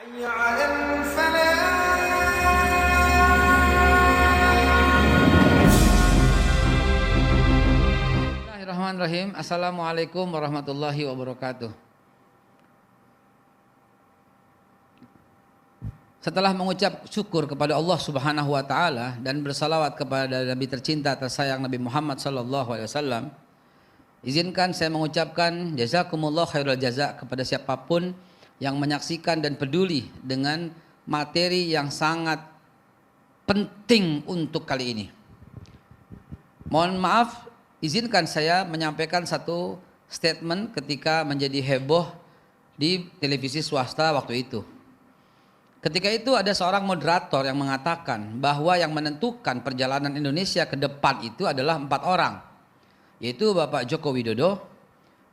حي على الفلاح. Bismillahirrahmanirrahim. Assalamualaikum warahmatullahi wabarakatuh. Setelah mengucap syukur kepada Allah Subhanahu wa taala dan bersalawat kepada Nabi tercinta tersayang Nabi Muhammad sallallahu alaihi wasallam, izinkan saya mengucapkan jazakumullah khairul jaza kepada siapapun yang menyaksikan dan peduli dengan materi yang sangat penting untuk kali ini. Mohon maaf, izinkan saya menyampaikan satu statement ketika menjadi heboh di televisi swasta waktu itu. Ketika itu ada seorang moderator yang mengatakan bahwa yang menentukan perjalanan Indonesia ke depan itu adalah 4 orang, yaitu Bapak Joko Widodo,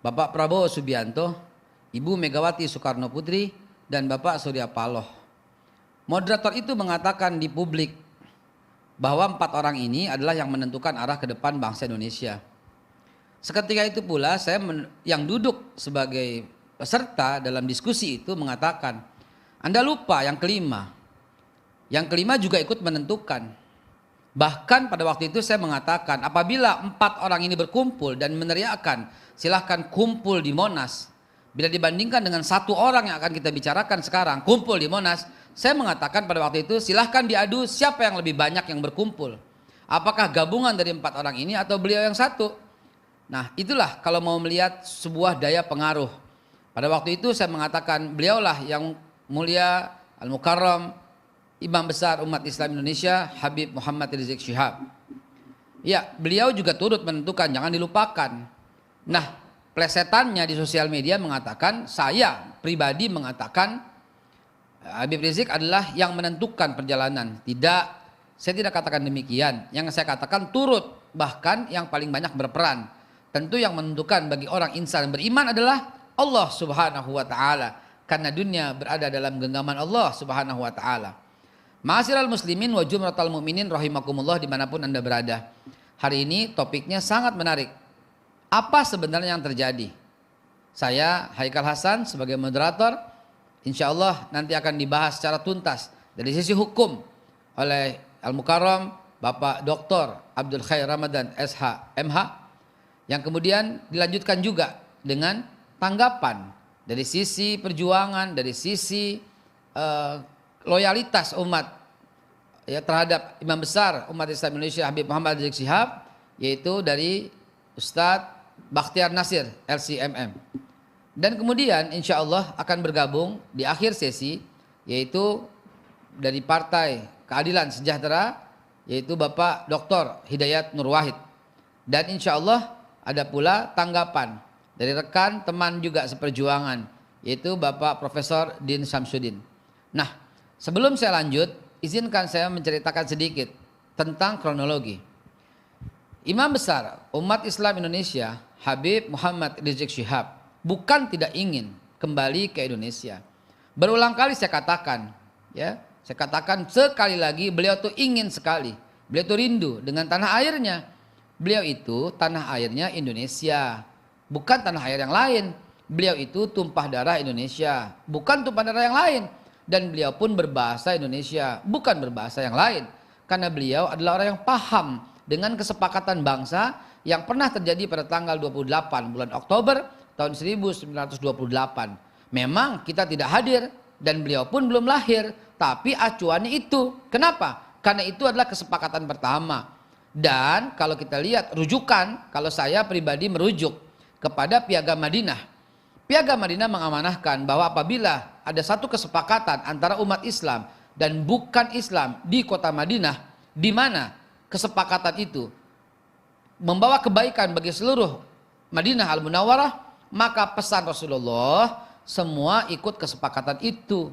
Bapak Prabowo Subianto, Ibu Megawati Soekarno Putri, dan Bapak Surya Paloh. Moderator itu mengatakan di publik bahwa 4 orang ini adalah yang menentukan arah ke depan bangsa Indonesia. Seketika itu pula saya yang duduk sebagai peserta dalam diskusi itu mengatakan, Anda lupa yang kelima. Yang kelima juga ikut menentukan. Bahkan pada waktu itu saya mengatakan, apabila 4 orang ini berkumpul dan meneriakkan silahkan kumpul di Monas, bila dibandingkan dengan 1 orang yang akan kita bicarakan sekarang kumpul di Monas, saya mengatakan pada waktu itu silahkan diadu siapa yang lebih banyak yang berkumpul. Apakah gabungan dari 4 orang ini atau beliau yang satu? Nah, itulah kalau mau melihat sebuah daya pengaruh. Pada waktu itu saya mengatakan beliaulah yang mulia Al-Mukarram Imam Besar Umat Islam Indonesia Habib Muhammad Rizik Syihab. Ya, beliau juga turut menentukan, jangan dilupakan. Nah, plesetannya di sosial media mengatakan, saya pribadi mengatakan Habib Rizik adalah yang menentukan perjalanan. Tidak, saya tidak katakan demikian. Yang saya katakan turut, bahkan yang paling banyak berperan. Tentu yang menentukan bagi orang insan beriman adalah Allah Subhanahu wa taala. Karena dunia berada dalam genggaman Allah Subhanahu wa taala. Ma'asyiral muslimin wa jumratal mu'minin rahimakumullah dimanapun Anda berada. Hari ini topiknya sangat menarik. Apa sebenarnya yang terjadi? Saya Haikal Hasan sebagai moderator, insya Allah nanti akan dibahas secara tuntas dari sisi hukum oleh Al-Mukarram Bapak Dr. Abdul Khair Ramadan SH MH, yang kemudian dilanjutkan juga dengan tanggapan dari sisi perjuangan, dari sisi loyalitas umat ya terhadap Imam Besar Umat Islam Indonesia Habib Muhammad Rizik Syihab, yaitu dari Ustadz Bakhtiar Nasir LCMM. Dan kemudian insya Allah akan bergabung di akhir sesi, yaitu dari Partai Keadilan Sejahtera, yaitu Bapak Dr. Hidayat Nur Wahid. Dan insya Allah ada pula tanggapan dari rekan teman juga seperjuangan, yaitu Bapak Profesor Din Samsudin. Nah, sebelum saya lanjut, izinkan saya menceritakan sedikit tentang kronologi. Imam Besar Umat Islam Indonesia Habib Muhammad Rizik Syihab bukan tidak ingin kembali ke Indonesia. Berulang kali saya katakan, ya, saya katakan sekali lagi, beliau tuh ingin sekali, beliau tuh rindu dengan tanah airnya. Beliau itu tanah airnya Indonesia, bukan tanah air yang lain. Beliau itu tumpah darah Indonesia, bukan tumpah darah yang lain. Dan beliau pun berbahasa Indonesia, bukan berbahasa yang lain. Karena beliau adalah orang yang paham dengan kesepakatan bangsa yang pernah terjadi pada tanggal 28 bulan Oktober tahun 1928. Memang kita tidak hadir dan beliau pun belum lahir, tapi acuannya itu. Kenapa? Karena itu adalah kesepakatan pertama. Dan kalau kita lihat rujukan, kalau saya pribadi merujuk kepada Piagam Madinah. Piagam Madinah mengamanahkan bahwa apabila ada satu kesepakatan antara umat Islam dan bukan Islam di kota Madinah, di mana kesepakatan itu membawa kebaikan bagi seluruh Madinah Al-Munawwarah, maka pesan Rasulullah semua ikut kesepakatan itu.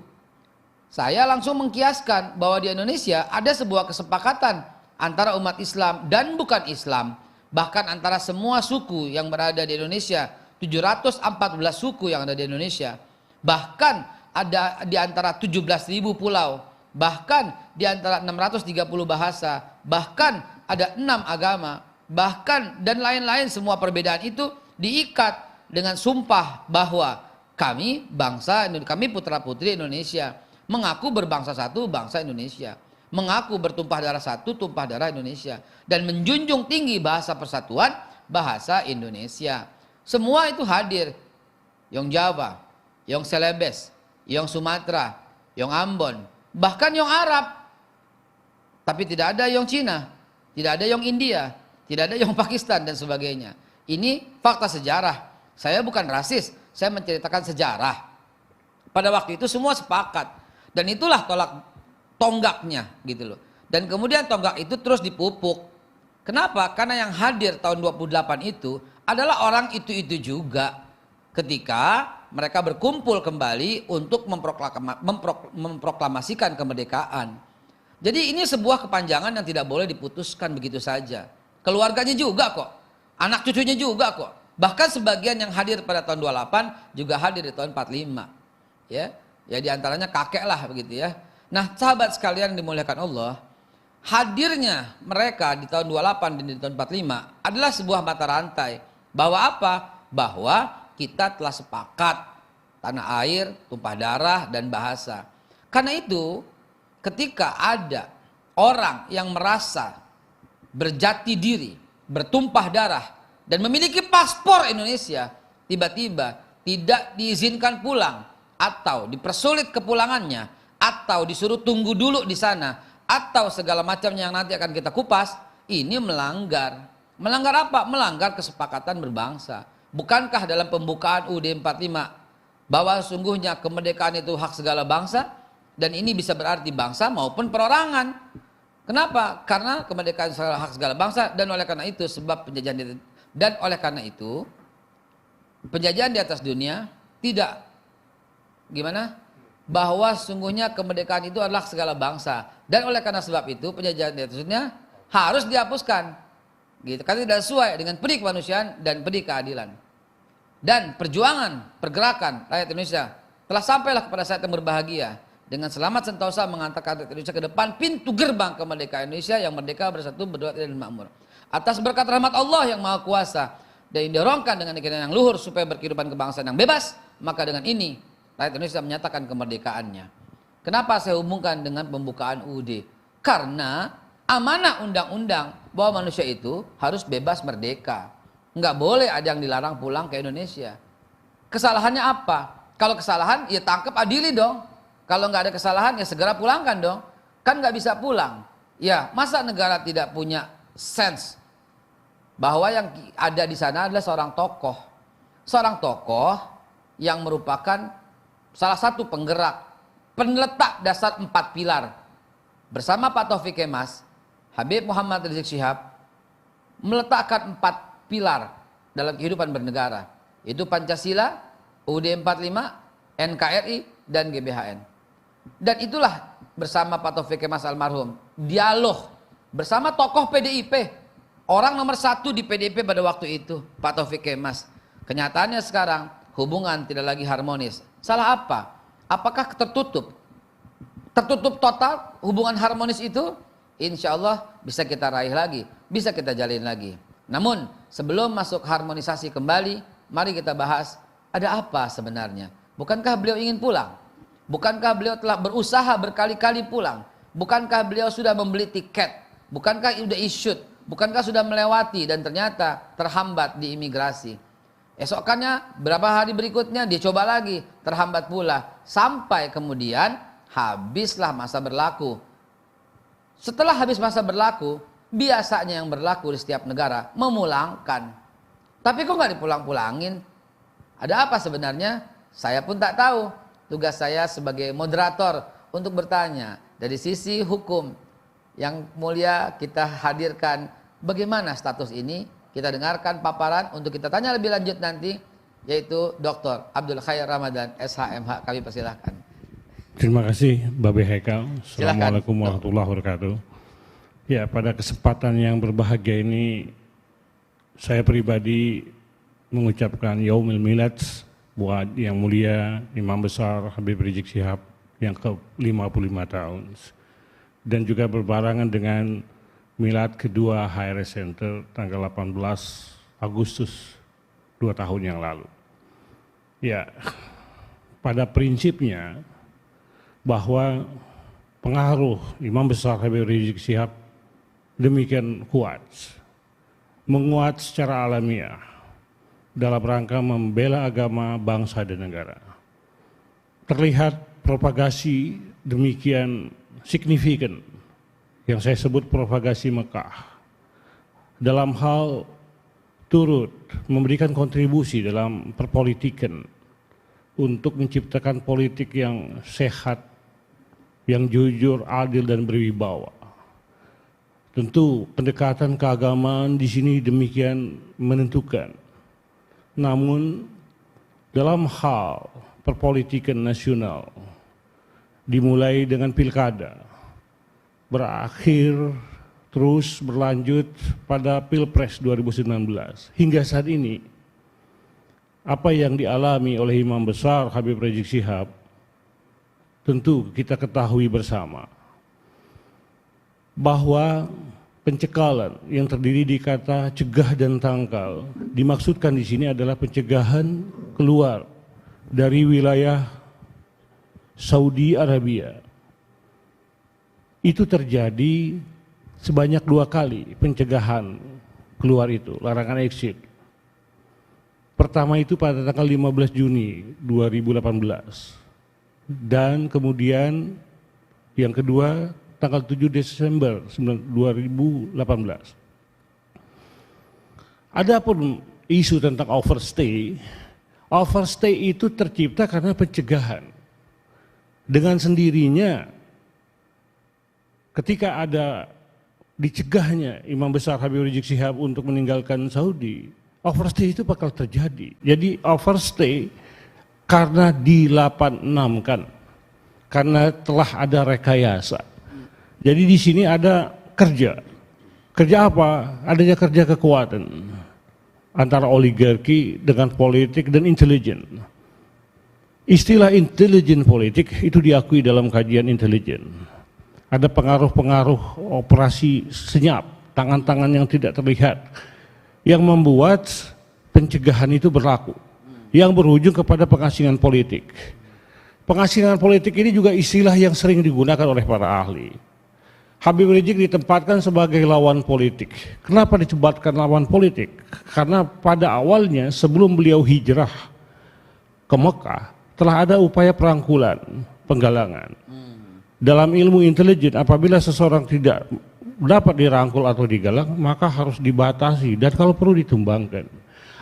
Saya langsung mengkiaskan bahwa di Indonesia ada sebuah kesepakatan antara umat Islam dan bukan Islam, bahkan antara semua suku yang berada di Indonesia, 714 suku yang ada di Indonesia, bahkan ada di antara 17.000 pulau, bahkan di antara 630 bahasa, bahkan ada 6 agama, bahkan dan lain-lain. Semua perbedaan itu diikat dengan sumpah bahwa Kami bangsa, kami putra-putri Indonesia, mengaku berbangsa satu, bangsa Indonesia. Mengaku bertumpah darah satu, tumpah darah Indonesia. Dan menjunjung tinggi bahasa persatuan, bahasa Indonesia. Semua itu hadir. Yang Jawa, yang Celebes, yang Sumatera, yang Ambon, bahkan yang Arab. Tapi tidak ada yang Cina, tidak ada yang India, tidak ada yang Pakistan dan sebagainya. Ini fakta sejarah. Saya bukan rasis, saya menceritakan sejarah. Pada waktu itu semua sepakat. Dan itulah tolak tonggaknya gitu loh. Dan kemudian tonggak itu terus dipupuk. Kenapa? Karena yang hadir tahun 28 itu adalah orang itu-itu juga. Ketika mereka berkumpul kembali untuk memproklamasikan kemerdekaan. Jadi ini sebuah kepanjangan yang tidak boleh diputuskan begitu saja. Keluarganya juga kok, anak cucunya juga kok. Bahkan sebagian yang hadir pada tahun 28 juga hadir di tahun 45. Ya diantaranya kakek lah begitu ya. Nah sahabat sekalian yang dimuliakan Allah, hadirnya mereka di tahun 28 dan di tahun 45 adalah sebuah mata rantai. Bahwa apa? Bahwa kita telah sepakat tanah air, tumpah darah, dan bahasa. Karena itu ketika ada orang yang merasa berjati diri, bertumpah darah, dan memiliki paspor Indonesia, tiba-tiba tidak diizinkan pulang, atau dipersulit kepulangannya, atau disuruh tunggu dulu di sana, atau segala macamnya yang nanti akan kita kupas, ini melanggar. Melanggar apa? Melanggar kesepakatan berbangsa. Bukankah dalam pembukaan UUD 45 bahwa sungguhnya kemerdekaan itu hak segala bangsa, dan ini bisa berarti bangsa maupun perorangan. Kenapa? Karena kemerdekaan hak segala bangsa, dan oleh karena itu sebab penjajahan, dan oleh karena itu penjajahan di atas dunia tidak gimana? Bahwa sungguhnya kemerdekaan itu adalah segala bangsa, dan oleh karena sebab itu penjajahan di atas dunia harus dihapuskan. Gitu. Karena tidak sesuai dengan peri kemanusiaan dan peri keadilan. Dan perjuangan, pergerakan rakyat Indonesia telah sampailah kepada saat yang berbahagia. Dengan selamat sentosa mengantarkan rakyat Indonesia ke depan pintu gerbang kemerdekaan Indonesia yang merdeka, bersatu, berdaulat dan makmur. Atas berkat rahmat Allah yang Maha Kuasa dan didorongkan dengan keyakinan yang luhur supaya berkehidupan kebangsaan yang bebas, maka dengan ini rakyat Indonesia menyatakan kemerdekaannya. Kenapa saya hubungkan dengan pembukaan UUD? Karena amanah undang-undang bahwa manusia itu harus bebas merdeka. Enggak boleh ada yang dilarang pulang ke Indonesia. Kesalahannya apa? Kalau kesalahan ya tangkap, adili dong. Kalau nggak ada kesalahan ya segera pulangkan dong. Kan nggak bisa pulang. Ya masa negara tidak punya sense bahwa yang ada di sana adalah seorang tokoh. Seorang tokoh yang merupakan salah satu penggerak, penletak dasar 4 pilar. Bersama Pak Taufik Kemas, Habib Muhammad Rizik Syihab meletakkan 4 pilar dalam kehidupan bernegara. Itu Pancasila, UUD 45, NKRI, dan GBHN. Dan itulah bersama Pak Taufik Kemas almarhum, dialog bersama tokoh PDIP. Orang nomor 1 di PDIP pada waktu itu, Pak Taufik Kemas. Kenyataannya sekarang hubungan tidak lagi harmonis. Salah apa? Apakah tertutup? Tertutup total hubungan harmonis itu? Insya Allah bisa kita raih lagi, bisa kita jalin lagi. Namun sebelum masuk harmonisasi kembali, mari kita bahas ada apa sebenarnya. Bukankah beliau ingin pulang? Bukankah beliau telah berusaha berkali-kali pulang? Bukankah beliau sudah membeli tiket? Bukankah sudah issued? Bukankah sudah melewati dan ternyata terhambat di imigrasi? Esokannya berapa hari berikutnya dia coba lagi, terhambat pula. Sampai kemudian habislah masa berlaku. Setelah habis masa berlaku, biasanya yang berlaku di setiap negara memulangkan. Tapi kok nggak dipulang-pulangin? Ada apa sebenarnya? Saya pun tak tahu. Tugas saya sebagai moderator untuk bertanya dari sisi hukum yang mulia, kita hadirkan bagaimana status ini. Kita dengarkan paparan untuk kita tanya lebih lanjut nanti, yaitu Dr. Abdul Khair Ramadan SHMH. Kami persilahkan. Terima kasih Babe Haikal. Assalamualaikum warahmatullahi wabarakatuh. Ya, pada kesempatan yang berbahagia ini saya pribadi mengucapkan Yaumil Milad buat yang mulia Imam Besar Habib Rizik Syihab yang ke-55 tahun. Dan juga berbarengan dengan milad kedua HRS Center tanggal 18 Agustus 2 tahun yang lalu. Ya, pada prinsipnya bahwa pengaruh Imam Besar Habib Rizik Syihab demikian kuat, menguat secara alamiah dalam rangka membela agama, bangsa dan negara. Terlihat propagasi demikian signifikan yang saya sebut propagasi Mekah dalam hal turut memberikan kontribusi dalam perpolitikan untuk menciptakan politik yang sehat, yang jujur, adil dan berwibawa. Tentu pendekatan keagamaan di sini demikian menentukan. Namun dalam hal perpolitikan nasional dimulai dengan pilkada, berakhir terus berlanjut pada Pilpres 2019. Hingga saat ini, apa yang dialami oleh Imam Besar Habib Rizik Syihab tentu kita ketahui bersama bahwa pencekalan yang terdiri di kata cegah dan tangkal dimaksudkan di sini adalah pencegahan keluar dari wilayah Saudi Arabia. Itu terjadi sebanyak 2 kali pencegahan keluar itu, larangan exit. Pertama itu pada tanggal 15 Juni 2018 dan kemudian yang kedua tanggal 7 Desember 2018. Adapun isu tentang overstay itu tercipta karena pencegahan. Dengan sendirinya ketika ada dicegahnya Imam Besar Habib Rizik Syihab untuk meninggalkan Saudi, overstay itu bakal terjadi. Jadi overstay karena di86kan, karena telah ada rekayasa. Jadi di sini ada kerja. Kerja apa? Adanya kerja kekuatan antara oligarki dengan politik dan intelijen. Istilah intelijen politik itu diakui dalam kajian intelijen. Ada pengaruh-pengaruh operasi senyap, tangan-tangan yang tidak terlihat, yang membuat pencegahan itu berlaku, yang berujung kepada pengasingan politik. Pengasingan politik ini juga istilah yang sering digunakan oleh para ahli. Habib Rizik ditempatkan sebagai lawan politik. Kenapa disebutkan lawan politik? Karena pada awalnya sebelum beliau hijrah ke Mekah, telah ada upaya perangkulan, penggalangan. Dalam ilmu intelijen, apabila seseorang tidak dapat dirangkul atau digalang, maka harus dibatasi dan kalau perlu ditumbangkan.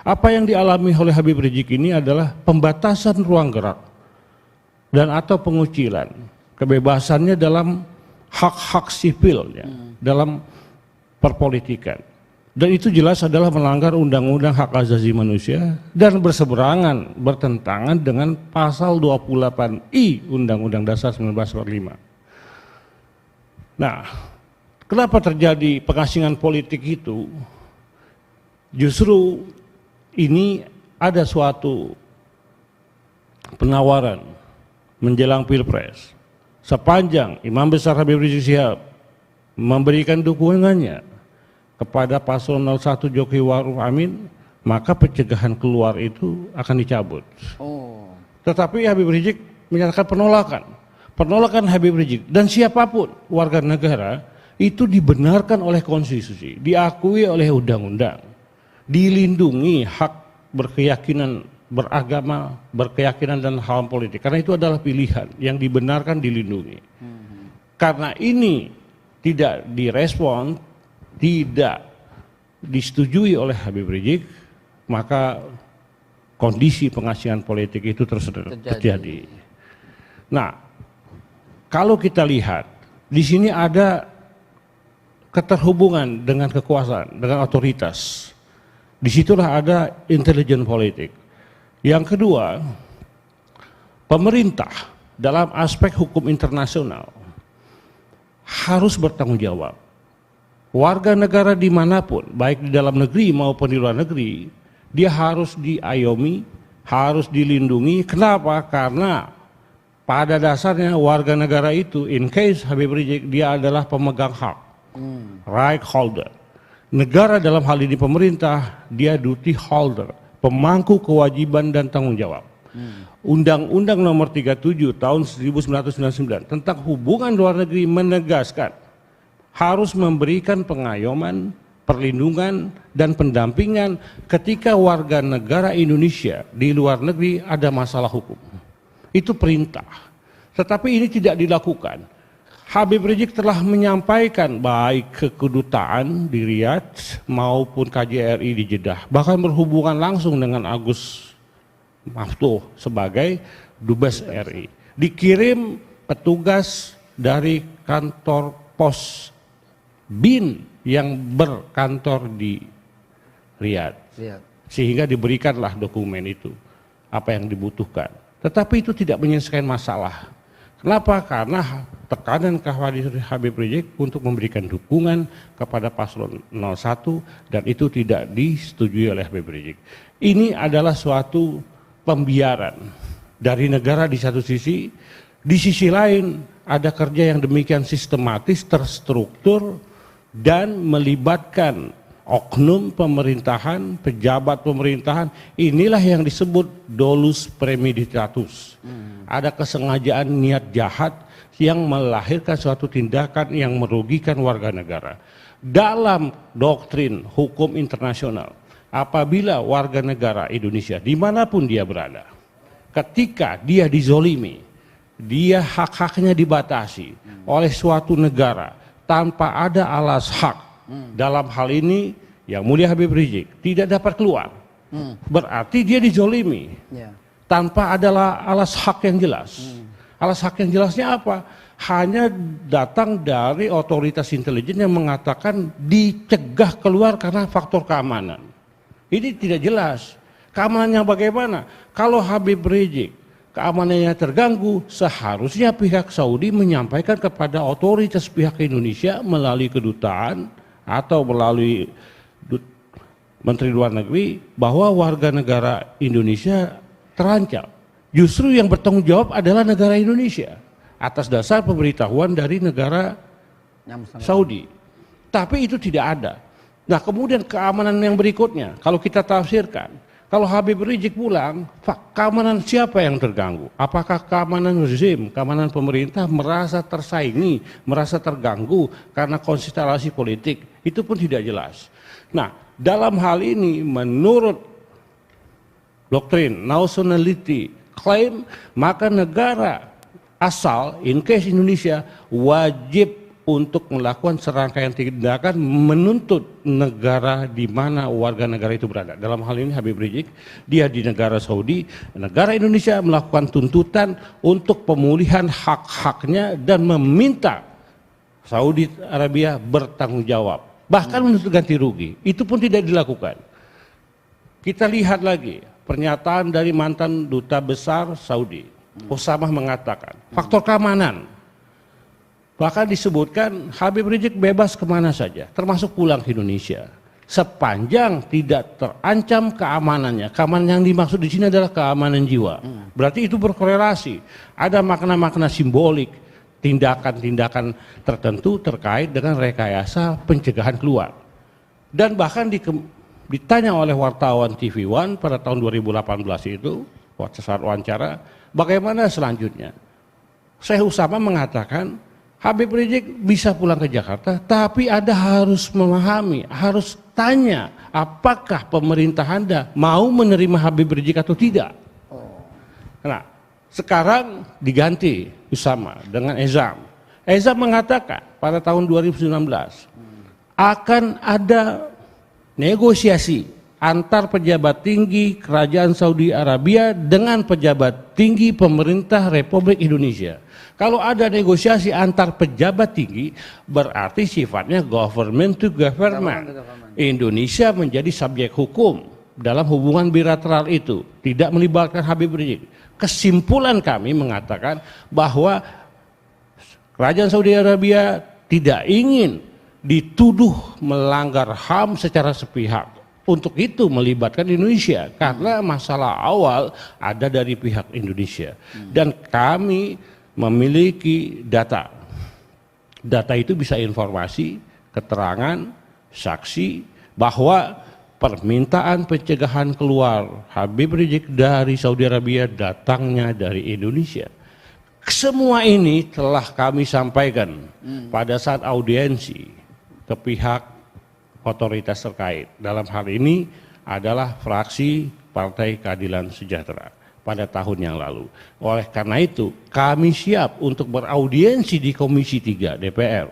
Apa yang dialami oleh Habib Rizik ini adalah pembatasan ruang gerak dan atau pengucilan kebebasannya dalam hak-hak sipilnya, dalam perpolitikan. Dan itu jelas adalah melanggar undang-undang hak asasi manusia dan berseberangan, bertentangan dengan pasal 28I Undang-Undang Dasar 1945. Nah, kenapa terjadi pengasingan politik itu? Justru ini ada suatu penawaran menjelang Pilpres. Sepanjang Imam Besar Habib Rizik Syihab memberikan dukungannya kepada paslon 01 Jokowi Ma'ruf Amin, maka pencegahan keluar itu akan dicabut. Tetapi Habib Rizik menyatakan penolakan Habib Rizik dan siapapun warga negara itu dibenarkan oleh konstitusi, diakui oleh undang-undang, dilindungi hak berkeyakinan, beragama, berkeyakinan dan hal politik. Karena itu adalah pilihan yang dibenarkan, dilindungi. Karena ini tidak direspon, tidak disetujui oleh Habib Rizik, maka kondisi pengasingan politik itu terjadi. Nah, kalau kita lihat di sini ada keterhubungan dengan kekuasaan, dengan otoritas. Disitulah ada intelijen politik. Yang kedua, pemerintah dalam aspek hukum internasional harus bertanggung jawab. Warga negara dimanapun, baik di dalam negeri maupun di luar negeri, dia harus diayomi, harus dilindungi. Kenapa? Karena pada dasarnya warga negara itu, in case Habib Rizik, dia adalah pemegang hak, right holder. Negara dalam hal ini pemerintah, dia duty holder, pemangku kewajiban dan tanggung jawab. Undang-Undang Nomor 37 Tahun 1999 tentang hubungan luar negeri menegaskan harus memberikan pengayoman, perlindungan, dan pendampingan ketika warga negara Indonesia di luar negeri ada masalah hukum. Itu perintah. Tetapi ini tidak dilakukan. Habib Rizik telah menyampaikan baik ke kedutaan di Riyadh maupun KJRI di Jeddah, bahkan berhubungan langsung dengan Agus Maftuh sebagai Dubes RI. Dikirim petugas dari kantor pos BIN yang berkantor di Riyadh, sehingga diberikanlah dokumen itu apa yang dibutuhkan. Tetapi itu tidak menyelesaikan masalah. Kenapa? Karena tekanan kehadiran Habib Rizik untuk memberikan dukungan kepada paslon 01 dan itu tidak disetujui oleh Habib Rizik. Ini adalah suatu pembiaran dari negara di satu sisi, di sisi lain ada kerja yang demikian sistematis, terstruktur, dan melibatkan oknum pemerintahan, pejabat pemerintahan. Inilah yang disebut dolus premeditatus. Ada kesengajaan niat jahat yang melahirkan suatu tindakan yang merugikan warga negara. Dalam doktrin hukum internasional, apabila warga negara Indonesia dimanapun dia berada, ketika dia dizolimi, dia hak-haknya dibatasi oleh suatu negara tanpa ada alas hak, dalam hal ini yang mulia Habib Rizik tidak dapat keluar, berarti dia dizolimi tanpa adalah alas hak yang jelas. Alas hak yang jelasnya apa? Hanya datang dari otoritas intelijen yang mengatakan dicegah keluar karena faktor keamanan. Ini tidak jelas. Keamanannya bagaimana? Kalau Habib Rizik keamanannya terganggu, seharusnya pihak Saudi menyampaikan kepada otoritas pihak Indonesia melalui kedutaan atau melalui Menteri Luar Negeri bahwa warga negara Indonesia terancam. Justru yang bertanggung jawab adalah negara Indonesia atas dasar pemberitahuan dari negara Saudi. Tapi itu tidak ada. Nah, kemudian keamanan yang berikutnya, kalau kita tafsirkan, kalau Habib Rizik pulang, keamanan siapa yang terganggu? Apakah keamanan rezim, keamanan pemerintah merasa tersaingi, merasa terganggu karena konstelasi politik? Itu pun tidak jelas. Nah, dalam hal ini menurut doktrin nationality claim, maka negara asal, in case Indonesia, wajib untuk melakukan serangkaian tindakan menuntut negara di mana warga negara itu berada. Dalam hal ini Habib Rizik, dia di negara Saudi, negara Indonesia melakukan tuntutan untuk pemulihan hak-haknya dan meminta Saudi Arabia bertanggung jawab, bahkan menuntut ganti rugi. Itu pun tidak dilakukan. Kita lihat lagi pernyataan dari mantan duta besar Saudi, Usamah, mengatakan faktor keamanan. Bahkan disebutkan Habib Rizik bebas kemana saja, termasuk pulang ke Indonesia, sepanjang tidak terancam keamanannya. Keamanan yang dimaksud di sini adalah keamanan jiwa. Berarti itu berkorelasi. Ada makna-makna simbolik, tindakan-tindakan tertentu terkait dengan rekayasa pencegahan keluar. Dan bahkan ditanya oleh wartawan TV One pada tahun 2018 itu, saat wawancara, bagaimana selanjutnya? Syekh Usamah mengatakan, Habib Rizik bisa pulang ke Jakarta, tapi Anda harus memahami, harus tanya, apakah pemerintah Anda mau menerima Habib Rizik atau tidak. Nah, sekarang diganti Usamah dengan Ezam. Ezam mengatakan pada tahun 2019 akan ada negosiasi antar pejabat tinggi Kerajaan Saudi Arabia dengan pejabat tinggi pemerintah Republik Indonesia. Kalau ada negosiasi antar pejabat tinggi, berarti sifatnya government to government. Indonesia menjadi subjek hukum dalam hubungan bilateral itu, tidak melibatkan Habib Rizik. Kesimpulan kami mengatakan bahwa Kerajaan Saudi Arabia tidak ingin dituduh melanggar HAM secara sepihak. Untuk itu melibatkan Indonesia, karena masalah awal ada dari pihak Indonesia. Dan kami memiliki data. Data itu bisa informasi, keterangan, saksi bahwa permintaan pencegahan keluar Habib Rizik dari Saudi Arabia datangnya dari Indonesia. Semua ini telah kami sampaikan pada saat audiensi ke pihak otoritas terkait. Dalam hal ini adalah fraksi Partai Keadilan Sejahtera pada tahun yang lalu. Oleh karena itu, kami siap untuk beraudiensi di Komisi 3 DPR,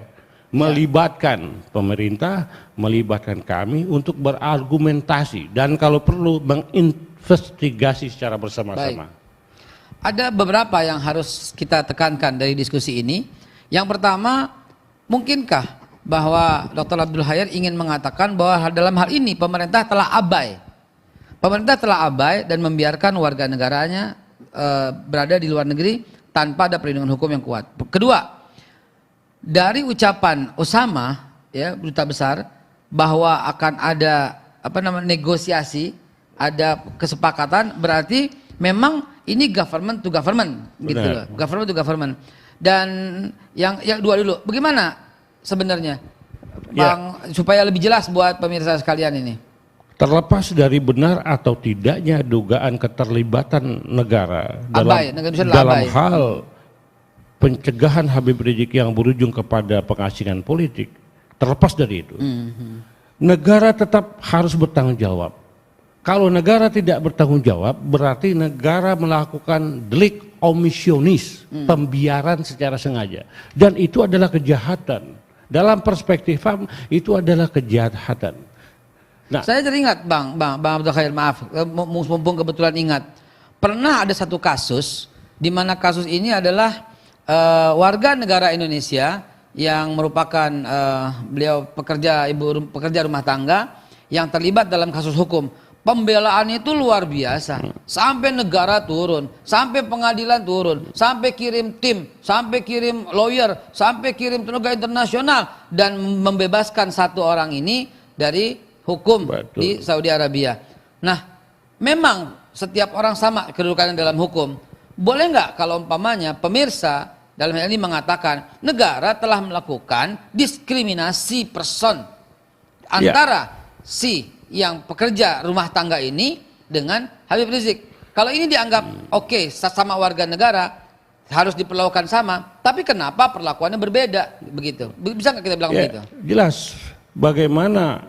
melibatkan pemerintah, melibatkan kami untuk berargumentasi dan kalau perlu menginvestigasi secara bersama-sama. Baik. Ada beberapa yang harus kita tekankan dari diskusi ini. Yang pertama, mungkinkah bahwa Dr. Abdul Hayat ingin mengatakan bahwa dalam hal ini pemerintah telah abai. Pemerintah telah abai dan membiarkan warga negaranya berada di luar negeri tanpa ada perlindungan hukum yang kuat. Kedua, dari ucapan Osama, ya, duta besar, bahwa akan ada negosiasi, ada kesepakatan, berarti memang ini government to government, gitu loh. Government to government. Dan yang dua dulu, bagaimana sebenarnya, Bang, supaya lebih jelas buat pemirsa sekalian ini? Terlepas dari benar atau tidaknya dugaan keterlibatan negara dalam hal pencegahan Habib Rizik yang berujung kepada pengasingan politik, terlepas dari itu, negara tetap harus bertanggung jawab. Kalau negara tidak bertanggung jawab, berarti negara melakukan delik omisionis, pembiaran secara sengaja. Dan itu adalah kejahatan. Dalam perspektif HAM, itu adalah kejahatan. Nah, saya teringat Bang Abdul Khair, maaf, mumpung kebetulan ingat. Pernah ada satu kasus, di mana kasus ini adalah warga negara Indonesia yang merupakan beliau pekerja rumah tangga yang terlibat dalam kasus hukum. Pembelaannya itu luar biasa, sampai negara turun, sampai pengadilan turun, sampai kirim tim, sampai kirim lawyer, sampai kirim tenaga internasional dan membebaskan satu orang ini dari hukum di Saudi Arabia. Nah, memang setiap orang sama kedudukannya dalam hukum. Boleh nggak kalau umpamanya pemirsa dalam hal ini mengatakan negara telah melakukan diskriminasi person antara si yang pekerja rumah tangga ini dengan Habib Rizik. Kalau ini dianggap oke, sama warga negara harus diperlakukan sama, tapi kenapa perlakuannya berbeda begitu? Bisa nggak kita bilang begitu? Jelas bagaimana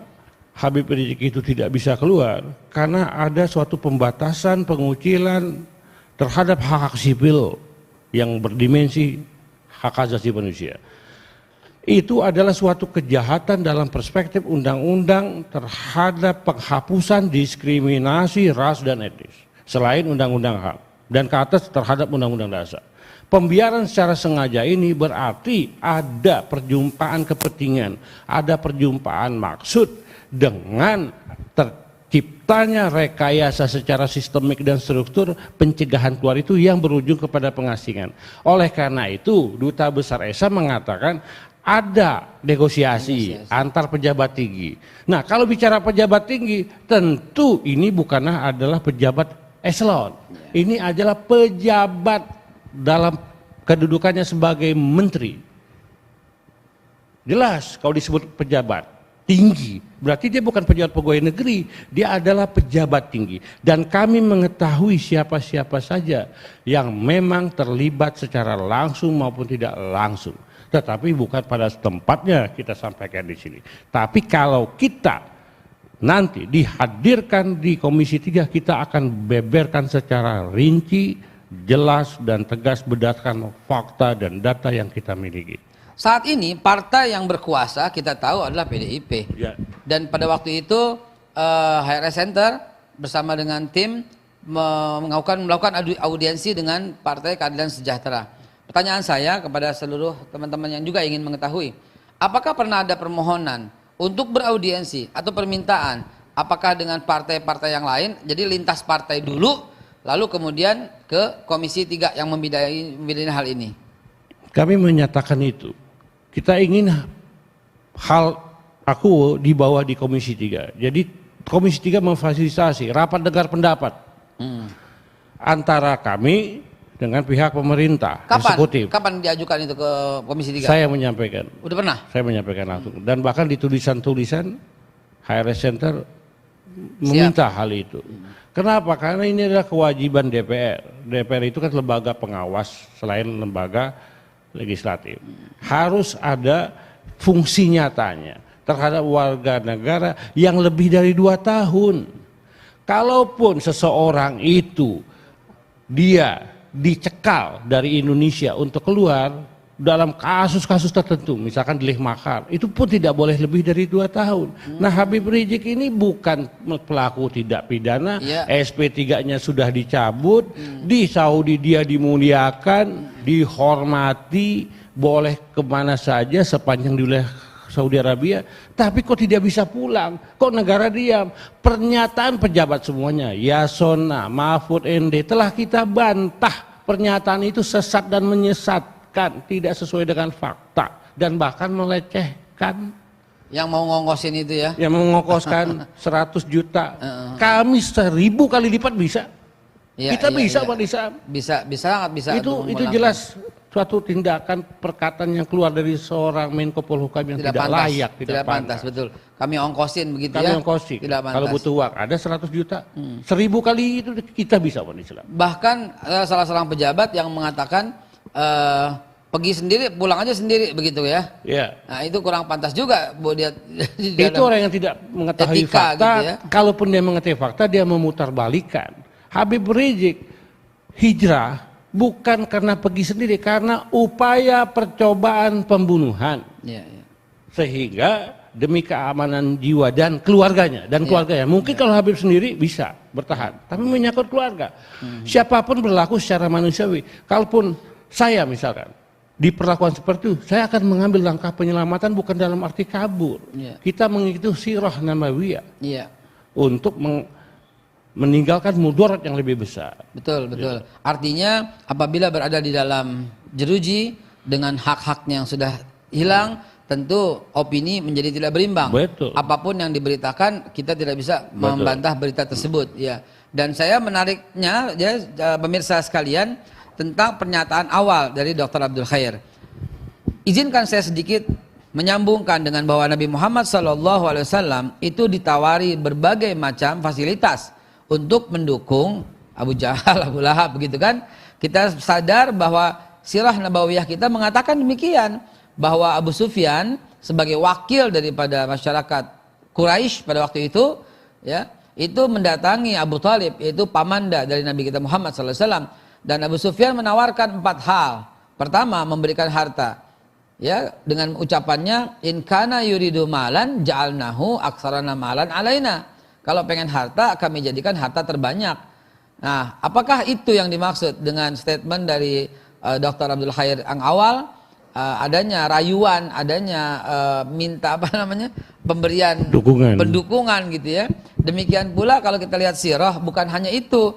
Habib Rizik itu tidak bisa keluar karena ada suatu pembatasan pengucilan terhadap hak sipil yang berdimensi hak asasi manusia. Itu adalah suatu kejahatan dalam perspektif undang-undang terhadap penghapusan diskriminasi ras dan etnis selain undang-undang HAM dan ke atas terhadap undang-undang dasar. Pembiaran secara sengaja ini berarti ada perjumpaan kepentingan, ada perjumpaan maksud dengan terciptanya rekayasa secara sistemik dan struktur pencegahan keluar itu yang berujung kepada pengasingan. Oleh karena itu, Duta Besar Esa mengatakan ada negosiasi antar pejabat tinggi. Nah, kalau bicara pejabat tinggi, tentu ini bukanlah adalah pejabat eselon. Ini adalah pejabat dalam kedudukannya sebagai menteri. Jelas kalau disebut pejabat tinggi, berarti dia bukan pejabat pegawai negeri, dia adalah pejabat tinggi. Dan kami mengetahui siapa-siapa saja yang memang terlibat secara langsung maupun tidak langsung. Tetapi bukan pada tempatnya kita sampaikan di sini. Tapi kalau kita nanti dihadirkan di Komisi 3, kita akan beberkan secara rinci, jelas dan tegas berdasarkan fakta dan data yang kita miliki. Saat ini partai yang berkuasa kita tahu adalah PDIP. Ya. Dan pada waktu itu HRS Center bersama dengan tim melakukan audiensi dengan Partai Keadilan Sejahtera. Pertanyaan saya kepada seluruh teman-teman yang juga ingin mengetahui, apakah pernah ada permohonan untuk beraudiensi atau permintaan, apakah dengan partai-partai yang lain, jadi lintas partai dulu, lalu kemudian ke Komisi 3 yang membidangi hal ini? Kami menyatakan itu. Kita ingin hal aku dibawa di Komisi 3. Jadi Komisi 3 memfasilitasi rapat dengar pendapat antara kami dengan pihak pemerintah, eksekutif. Kapan diajukan itu ke Komisi 3? Saya menyampaikan. Udah pernah? Saya menyampaikan langsung. Dan bahkan di tulisan-tulisan HRS Center meminta hal itu. Kenapa? Karena ini adalah kewajiban DPR. DPR itu kan lembaga pengawas selain lembaga legislatif. Harus ada fungsi nyatanya terhadap warga negara yang lebih dari 2 tahun. Kalaupun seseorang itu dia dicekal dari Indonesia untuk keluar dalam kasus-kasus tertentu, misalkan delik makar, itu pun tidak boleh lebih dari 2 tahun. Nah, Habib Rizik ini bukan pelaku tidak pidana, SP3-nya sudah dicabut, di Saudi dia dimuliakan, dihormati, boleh kemana saja sepanjang di wilayah Saudi Arabia, tapi kok tidak bisa pulang, kok negara diam. Pernyataan pejabat semuanya, Yasona, Mahfud MD, telah kita bantah pernyataan itu sesat dan menyesatkan, tidak sesuai dengan fakta dan bahkan melecehkan. Yang mau ngongkosin itu ya? Yang mau ngongkoskan 100 juta, kami 1000 kali lipat bisa. Kita bisa, Pak Nisam. Bisa sangat bisa. Itu jelas suatu tindakan perkataan yang keluar dari seorang Menko Polhukam yang tidak layak, tidak pantas, betul. Kami ongkosin begitu kami ya. Ongkosin. Tidak pantas. Kalau butuh uang ada 100 juta, 1000 kali itu kita bisa, Pak Islam. Bahkan salah seorang pejabat yang mengatakan pergi sendiri, pulang aja sendiri begitu ya. Iya. Nah, itu kurang pantas juga buat dia. Itu orang yang tidak mengetahui fakta. Gitu ya. Kalaupun dia mengetahui fakta, dia memutarbalikkan. Habib Rizik hijrah bukan karena pergi sendiri, karena upaya percobaan pembunuhan. Sehingga demi keamanan jiwa dan keluarganya mungkin kalau Habib sendiri bisa bertahan, tapi menyangkut keluarga. Siapapun berlaku secara manusiawi. Kalaupun saya misalkan diperlakukan seperti itu, saya akan mengambil langkah penyelamatan bukan dalam arti kabur. Kita mengikuti sirah nabawiyah untuk meninggalkan mudarat yang lebih besar. Betul. Artinya apabila berada di dalam jeruji dengan hak-haknya yang sudah hilang, tentu opini menjadi tidak berimbang. Betul. Apapun yang diberitakan, kita tidak bisa membantah berita tersebut. Ya. Dan saya menariknya, ya, pemirsa sekalian, tentang pernyataan awal dari Dr. Abdul Khair. Izinkan saya sedikit menyambungkan dengan bahwa Nabi Muhammad SAW itu ditawari berbagai macam fasilitas untuk mendukung Abu Jahal, Abu Lahab, begitu kan? Kita sadar bahwa sirah nabawiyah kita mengatakan demikian, bahwa Abu Sufyan sebagai wakil daripada masyarakat Quraisy pada waktu itu, ya, itu mendatangi Abu Talib, yaitu pamanda dari Nabi kita Muhammad SAW, dan Abu Sufyan menawarkan 4 hal. Pertama, memberikan harta, ya, dengan ucapannya in kana yuridu malan ja'alnahu aksarana malan alaina. Kalau pengen harta, kami jadikan harta terbanyak. Nah, apakah itu yang dimaksud dengan statement dari Dr. Abdul Khair yang awal? Adanya rayuan, adanya minta pemberian pendukungan gitu ya. Demikian pula kalau kita lihat sirah, bukan hanya itu.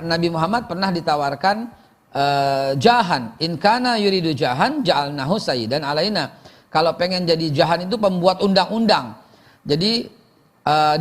Nabi Muhammad pernah ditawarkan jahan. In kana yuridu jahan ja'alnahu sayyidan alaina. Kalau pengen jadi jahan itu pembuat undang-undang. Jadi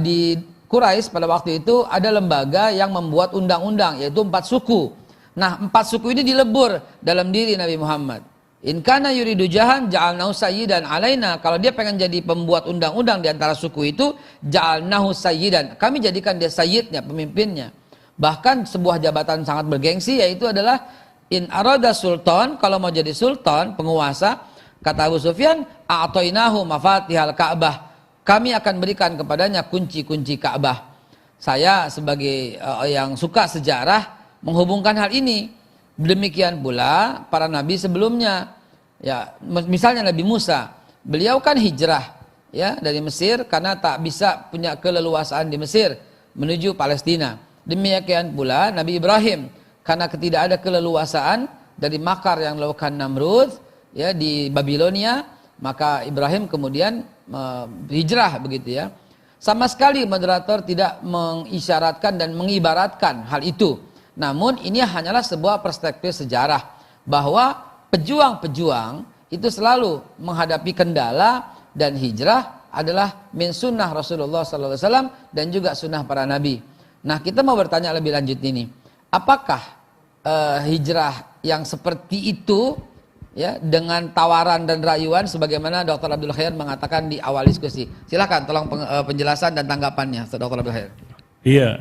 di Quraisy pada waktu itu ada lembaga yang membuat undang-undang, yaitu 4 suku. Nah, 4 suku ini dilebur dalam diri Nabi Muhammad. In kana yuridu jahan ja'alnahu sayyidan alaina. Kalau dia pengen jadi pembuat undang-undang di antara suku itu, ja'alnahu sayyidan. Kami jadikan dia sayyidnya, pemimpinnya. Bahkan sebuah jabatan sangat bergengsi, yaitu adalah in arada sultan, kalau mau jadi sultan, penguasa, kata Abu Sufyan, a'tainahu mafatihal Ka'bah. Kami akan berikan kepadanya kunci-kunci Ka'bah. Saya sebagai yang suka sejarah menghubungkan hal ini. Demikian pula para nabi sebelumnya. Ya, misalnya Nabi Musa, beliau kan hijrah, ya, dari Mesir karena tak bisa punya keleluasaan di Mesir menuju Palestina. Demikian pula Nabi Ibrahim, karena tidak ada keleluasaan dari makar yang dilakukan Namrud, ya, di Babilonia, maka Ibrahim kemudian hijrah begitu ya. Sama sekali moderator tidak mengisyaratkan dan mengibaratkan hal itu. Namun ini hanyalah sebuah perspektif sejarah bahwa pejuang-pejuang itu selalu menghadapi kendala, dan hijrah adalah min sunnah Rasulullah SAW dan juga sunnah para nabi. Nah, kita mau bertanya lebih lanjut ini. Apakah hijrah yang seperti itu ya dengan tawaran dan rayuan sebagaimana Dr. Abdul Khair mengatakan di awal diskusi. Silakan tolong penjelasan dan tanggapannya Dr. Abdul Khair. Iya.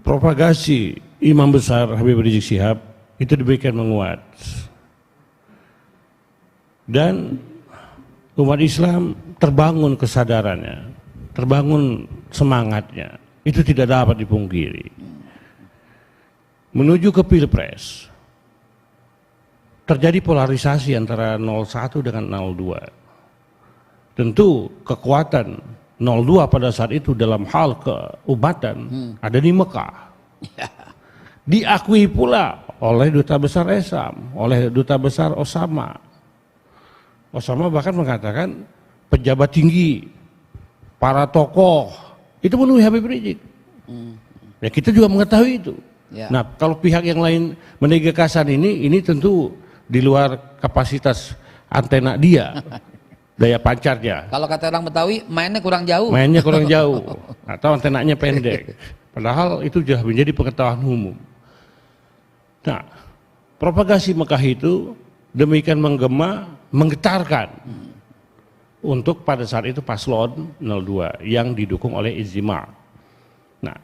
Propagasi Imam Besar Habib Rizik Syihab itu demikian menguat. Dan umat Islam terbangun kesadarannya, terbangun semangatnya. Itu tidak dapat dipungkiri. Menuju ke Pilpres, terjadi polarisasi antara 01 dengan 02. Tentu kekuatan 02 pada saat itu dalam hal keumatan ada di Mekah. Diakui pula oleh Duta Besar Esam, oleh Duta Besar Osama. Osama bahkan mengatakan pejabat tinggi, para tokoh itu menemui Habib Rizik. Ya kita juga mengetahui itu. Ya. Nah kalau pihak yang lain menegakkan ini tentu di luar kapasitas antena dia, daya pancarnya. Kalau kata orang Betawi, mainnya kurang jauh. Mainnya kurang jauh, atau antenanya pendek. Padahal itu sudah menjadi pengetahuan umum. Nah, propagasi Mekah itu demikian menggema, menggetarkan untuk pada saat itu paslon 02 yang didukung oleh Ijtima. Nah,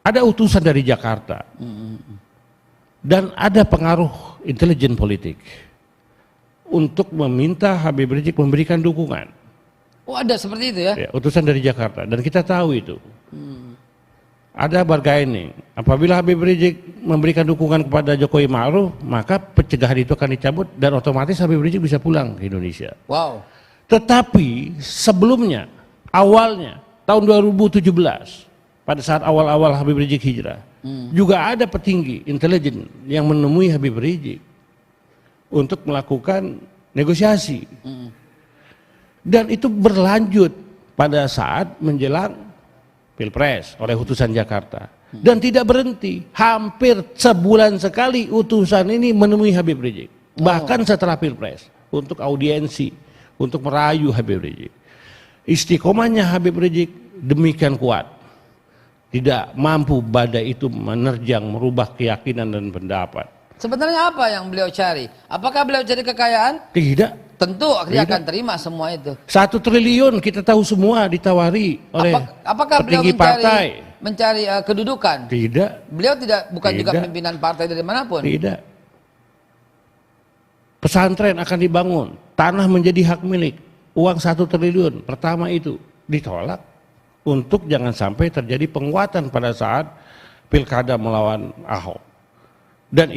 ada utusan dari Jakarta dan ada pengaruh intelijen politik untuk meminta Habib Rizik memberikan dukungan. Oh ada seperti itu ya? Ya, utusan dari Jakarta dan kita tahu itu. Ada bargaining. Apabila Habib Rizik memberikan dukungan kepada Jokowi Ma'ruf, maka pencegahan itu akan dicabut dan otomatis Habib Rizik bisa pulang ke Indonesia. Wow. Tetapi sebelumnya, awalnya tahun 2017, pada saat awal-awal Habib Rizik hijrah, juga ada petinggi intelijen yang menemui Habib Rizik untuk melakukan negosiasi. Dan itu berlanjut pada saat menjelang Pilpres oleh utusan Jakarta. Dan tidak berhenti, hampir sebulan sekali utusan ini menemui Habib Rizik. Bahkan setelah Pilpres, untuk audiensi, untuk merayu Habib Rizik. Istiqomahnya Habib Rizik demikian kuat. Tidak mampu badai itu menerjang, merubah keyakinan dan pendapat. Sebenarnya apa yang beliau cari? Apakah beliau cari kekayaan? Tidak. Tentu dia akan terima semua itu. 1 triliun kita tahu semua ditawari oleh apakah beliau petinggi partai. mencari kedudukan? Tidak. Beliau bukan juga Tidak. pimpinan partai dari manapun. Tidak. Pesantren akan dibangun, tanah menjadi hak milik, uang 1 triliun pertama itu ditolak untuk jangan sampai terjadi penguatan pada saat pilkada melawan Ahok. Dan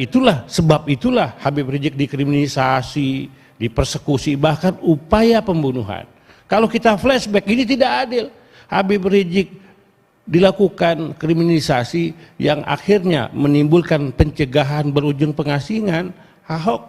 sebab itulah Habib Rizik dikriminalisasi, dipersekusi, bahkan upaya pembunuhan. Kalau kita flashback ini tidak adil. Habib Rizik dilakukan kriminalisasi yang akhirnya menimbulkan pencegahan berujung pengasingan. Ahok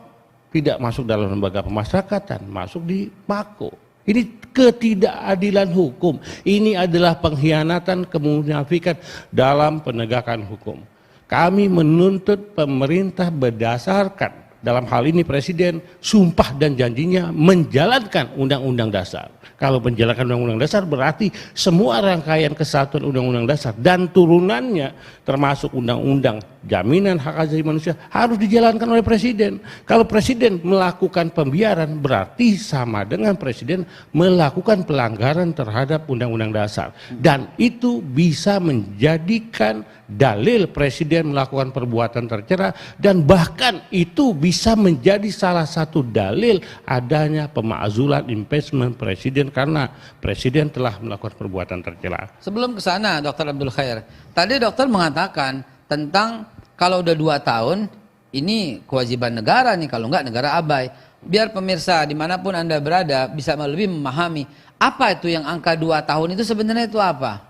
tidak masuk dalam lembaga pemasyarakatan, masuk di Mako. Ini ketidakadilan hukum. Ini adalah pengkhianatan, kemunafikan dalam penegakan hukum. Kami menuntut pemerintah berdasarkan dalam hal ini Presiden sumpah dan janjinya menjalankan Undang-Undang Dasar. Kalau menjalankan Undang-Undang Dasar berarti semua rangkaian kesatuan Undang-Undang Dasar dan turunannya termasuk Undang-Undang Jaminan Hak Asasi Manusia harus dijalankan oleh Presiden. Kalau Presiden melakukan pembiaran berarti sama dengan Presiden melakukan pelanggaran terhadap Undang-Undang Dasar. Dan itu bisa menjadikan dalil Presiden melakukan perbuatan tercela dan bahkan itu bisa menjadi salah satu dalil adanya pemakzulan impeachment Presiden karena Presiden telah melakukan perbuatan tercela. Sebelum ke sana Dr. Abdul Khair, tadi dokter mengatakan tentang kalau udah 2 tahun ini kewajiban negara nih, kalau enggak negara abai. Biar pemirsa dimanapun Anda berada bisa lebih memahami apa itu yang angka 2 tahun itu sebenarnya itu apa?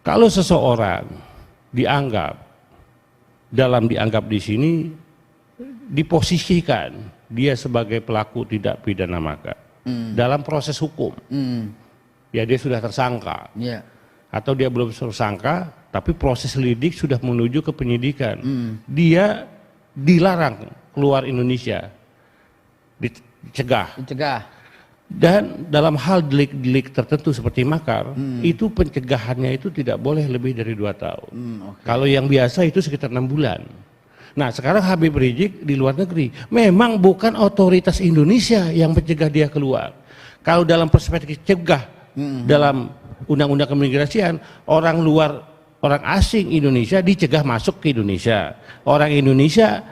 Kalau seseorang dianggap di sini diposisikan dia sebagai pelaku tidak pidana maka dalam proses hukum. Ya dia sudah tersangka. Atau dia belum tersangka tapi proses lidik sudah menuju ke penyidikan. Dia dilarang keluar Indonesia. Dicegah. Dan dalam hal delik-delik tertentu seperti makar, itu pencegahannya itu tidak boleh lebih dari 2 tahun. Kalau yang biasa itu sekitar 6 bulan. Nah sekarang Habib Rizik di luar negeri, memang bukan otoritas Indonesia yang mencegah dia keluar. Kalau dalam perspektif cegah dalam undang-undang keimigrasian, orang luar, orang asing Indonesia dicegah masuk ke Indonesia, orang Indonesia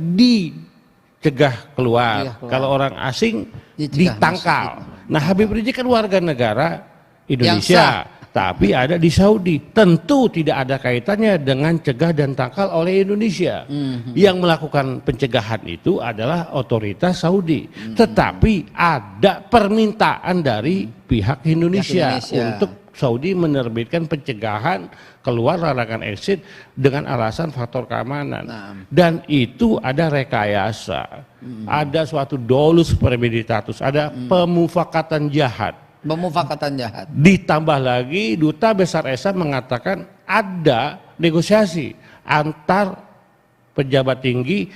dicegah keluar. Kalau orang asing ditangkal. Nah Habib Rizik kan warga negara Indonesia, tapi ada di Saudi. Tentu tidak ada kaitannya dengan cegah dan tangkal oleh Indonesia. Yang melakukan pencegahan itu adalah otoritas Saudi. Tetapi ada permintaan dari pihak Indonesia untuk Saudi menerbitkan pencegahan keluar larangan exit dengan alasan faktor keamanan. Dan itu ada rekayasa, ada suatu dolus premeditatus, ada pemufakatan jahat. Ditambah lagi Duta Besar Esa mengatakan ada negosiasi antar pejabat tinggi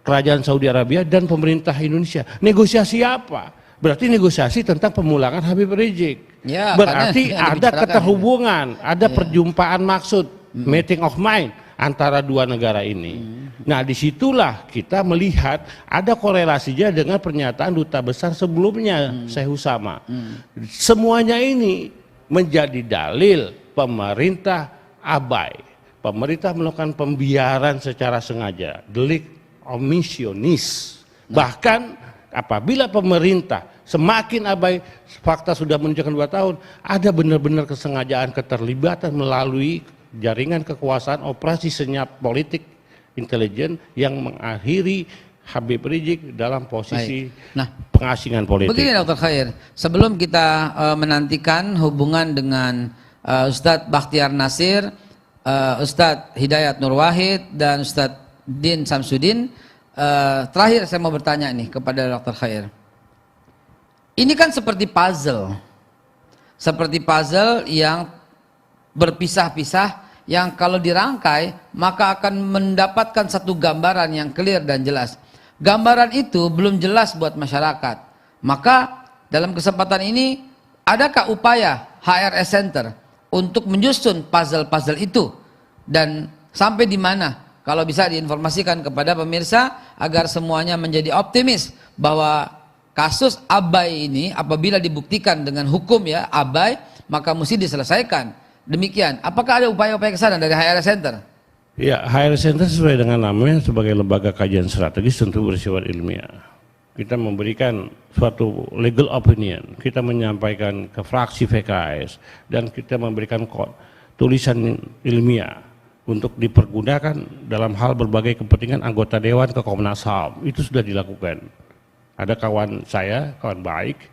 Kerajaan Saudi Arabia dan pemerintah Indonesia. Negosiasi apa? Berarti negosiasi tentang pemulangan Habib Rizik. Ya, berarti ada keterhubungan, ada perjumpaan maksud, meeting of mind antara dua negara ini. Nah disitulah kita melihat ada korelasinya dengan pernyataan Duta Besar sebelumnya, Syekh Usama. Semuanya ini menjadi dalil pemerintah abai. Pemerintah melakukan pembiaran secara sengaja, delik omisionis. Bahkan apabila pemerintah semakin abai, fakta sudah menunjukkan 2 tahun, ada benar-benar kesengajaan keterlibatan melalui jaringan kekuasaan operasi senyap politik intelijen yang mengakhiri Habib Rizik dalam posisi pengasingan politik. Begini Dr. Khair, sebelum kita menantikan hubungan dengan Ustadz Bakhtiar Nasir, Ustadz Hidayat Nur Wahid dan Ustadz Din Samsudin, terakhir saya mau bertanya nih kepada Dr. Khair. Ini kan seperti puzzle yang berpisah-pisah, yang kalau dirangkai maka akan mendapatkan satu gambaran yang clear dan jelas. Gambaran itu belum jelas buat masyarakat. Maka dalam kesempatan ini adakah upaya HRS Center untuk menyusun puzzle-puzzle itu, dan sampai di mana? Kalau bisa diinformasikan kepada pemirsa agar semuanya menjadi optimis bahwa kasus abai ini apabila dibuktikan dengan hukum ya abai, maka mesti diselesaikan. Demikian, apakah ada upaya-upaya kesana dari HRS Center? Ya, HRS Center sesuai dengan namanya sebagai lembaga kajian strategis tentu bersifat ilmiah. Kita memberikan suatu legal opinion, kita menyampaikan ke fraksi PKS, dan kita memberikan tulisan ilmiah untuk dipergunakan dalam hal berbagai kepentingan anggota Dewan ke Komnas HAM. Itu sudah dilakukan. Ada kawan saya, kawan baik,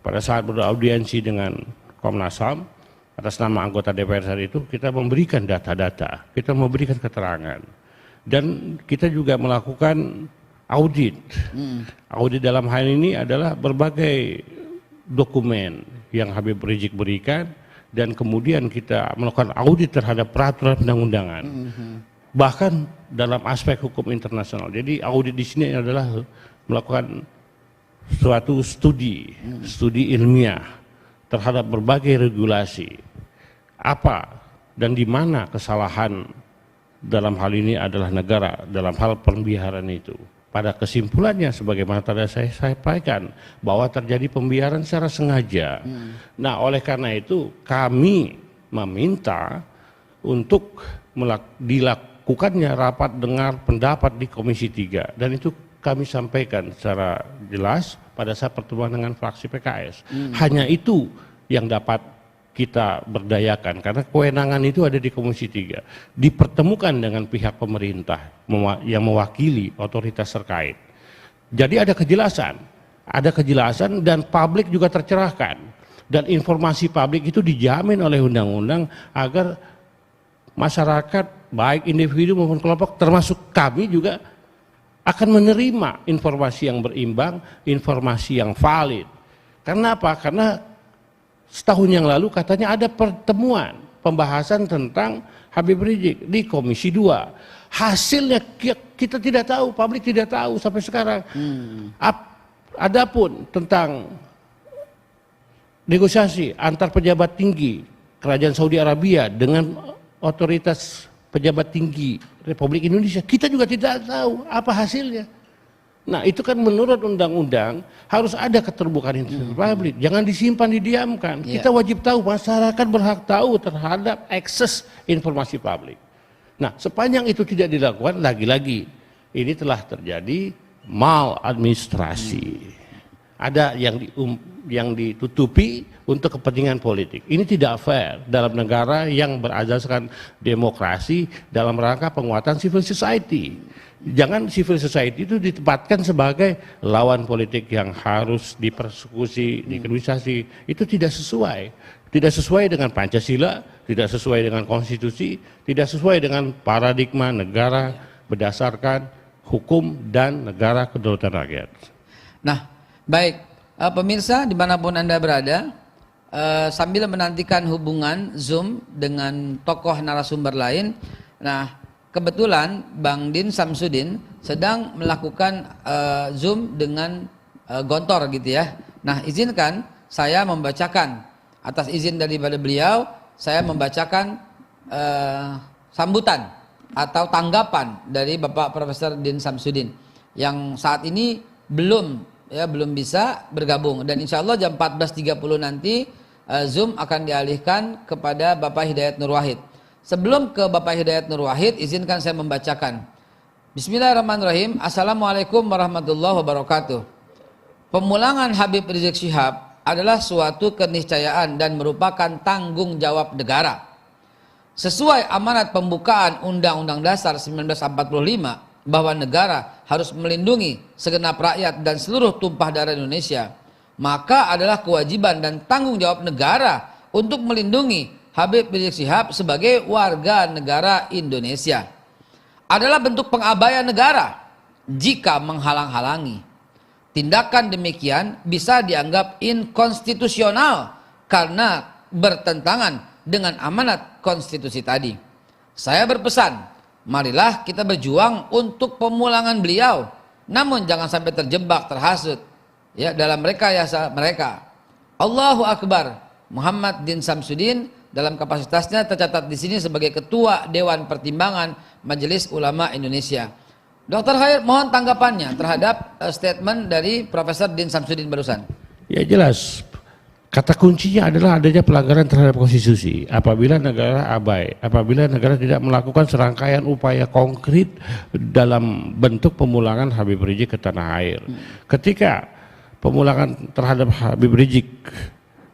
pada saat beraudiensi dengan Komnas HAM, atas nama anggota DPR saat itu, kita memberikan data-data, kita memberikan keterangan. Dan kita juga melakukan audit. Audit dalam hal ini adalah berbagai dokumen yang Habib Rizik berikan, dan kemudian kita melakukan audit terhadap peraturan perundang-undangan. Bahkan dalam aspek hukum internasional. Jadi audit di sini adalah melakukan suatu studi ilmiah terhadap berbagai regulasi. Apa dan di mana kesalahan dalam hal ini adalah negara dalam hal pembiaran itu. Pada kesimpulannya sebagaimana tadi saya sampaikan bahwa terjadi pembiaran secara sengaja. Nah, oleh karena itu kami meminta untuk dilakukannya rapat dengar pendapat di Komisi 3, dan itu kami sampaikan secara jelas pada saat pertemuan dengan fraksi PKS. Hanya itu yang dapat kita berdayakan, karena kewenangan itu ada di Komisi 3. Dipertemukan dengan pihak pemerintah yang mewakili otoritas terkait. Jadi ada kejelasan dan publik juga tercerahkan. Dan informasi publik itu dijamin oleh undang-undang agar masyarakat baik individu maupun kelompok termasuk kami juga akan menerima informasi yang berimbang, informasi yang valid. Karena apa? Karena setahun yang lalu katanya ada pertemuan pembahasan tentang Habib Rizik di Komisi 2. Hasilnya kita tidak tahu, publik tidak tahu sampai sekarang. Adapun tentang negosiasi antar pejabat tinggi Kerajaan Saudi Arabia dengan otoritas pejabat tinggi Republik Indonesia. Kita juga tidak tahu apa hasilnya. Nah itu kan menurut undang-undang harus ada keterbukaan informasi publik. Jangan disimpan, didiamkan. Kita wajib tahu, masyarakat berhak tahu terhadap akses informasi publik. Nah sepanjang itu tidak dilakukan, lagi-lagi ini telah terjadi maladministrasi. Ada yang ditutupi untuk kepentingan politik. Ini tidak fair dalam negara yang berasaskan demokrasi dalam rangka penguatan civil society. Jangan civil society itu ditempatkan sebagai lawan politik yang harus dipersekusi, dikriminalisasi. Itu tidak sesuai. Tidak sesuai dengan Pancasila, tidak sesuai dengan konstitusi, tidak sesuai dengan paradigma negara berdasarkan hukum dan negara kedaulatan rakyat. Nah, baik, pemirsa dimanapun Anda berada, sambil menantikan hubungan Zoom dengan tokoh narasumber lain, nah kebetulan Bang Din Samsudin sedang melakukan Zoom dengan Gontor gitu ya. Nah izinkan saya membacakan, atas izin daripada beliau, saya membacakan sambutan atau tanggapan dari Bapak Profesor Din Samsudin yang saat ini belum bisa bergabung, dan insya Allah jam 14.30 nanti Zoom akan dialihkan kepada Bapak Hidayat Nur Wahid. Sebelum ke Bapak Hidayat Nur Wahid, izinkan saya membacakan. Bismillahirrahmanirrahim. Assalamualaikum warahmatullahi wabarakatuh. Pemulangan Habib Rizik Syihab adalah suatu keniscayaan dan merupakan tanggung jawab negara. Sesuai amanat pembukaan Undang-Undang Dasar 1945 bahwa negara harus melindungi segenap rakyat dan seluruh tumpah darah Indonesia, maka adalah kewajiban dan tanggung jawab negara untuk melindungi Habib Rizik Syihab sebagai warga negara Indonesia. Adalah bentuk pengabaian negara jika menghalang-halangi. Tindakan demikian bisa dianggap inkonstitusional karena bertentangan dengan amanat konstitusi tadi. Saya berpesan, marilah kita berjuang untuk pemulangan beliau, namun jangan sampai terjebak, terhasut ya dalam rekayasa mereka. Allahu Akbar. Muhammad Din Samsudin dalam kapasitasnya tercatat di sini sebagai Ketua Dewan Pertimbangan Majelis Ulama Indonesia. Dr. Khair, mohon tanggapannya terhadap statement dari Profesor Din Samsudin barusan. Ya jelas, kata kuncinya adalah adanya pelanggaran terhadap konstitusi. Apabila negara abai, apabila negara tidak melakukan serangkaian upaya konkret dalam bentuk pemulangan Habib Rizik ke tanah air. Ketika pemulangan terhadap Habib Rizik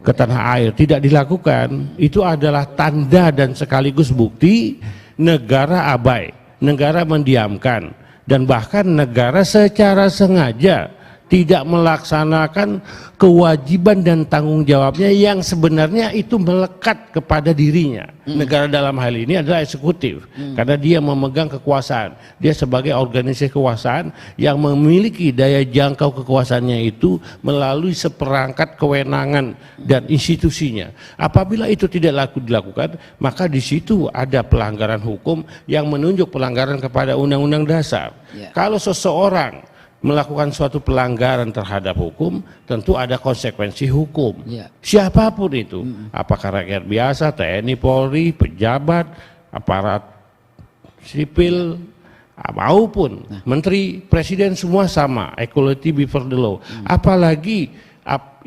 ke tanah air tidak dilakukan, itu adalah tanda dan sekaligus bukti negara abai, negara mendiamkan, dan bahkan negara secara sengaja tidak melaksanakan kewajiban dan tanggung jawabnya yang sebenarnya itu melekat kepada dirinya. Negara dalam hal ini adalah eksekutif, karena dia memegang kekuasaan. Dia sebagai organisasi kekuasaan yang memiliki daya jangkau kekuasaannya itu melalui seperangkat kewenangan dan institusinya. Apabila itu tidak dilakukan, maka di situ ada pelanggaran hukum yang menunjuk pelanggaran kepada Undang-Undang Dasar. Kalau seseorang melakukan suatu pelanggaran terhadap hukum, tentu ada konsekuensi hukum. Siapapun itu, apakah rakyat biasa, TNI, Polri, pejabat, aparat sipil, maupun menteri, presiden, semua sama, equality before the law. Apalagi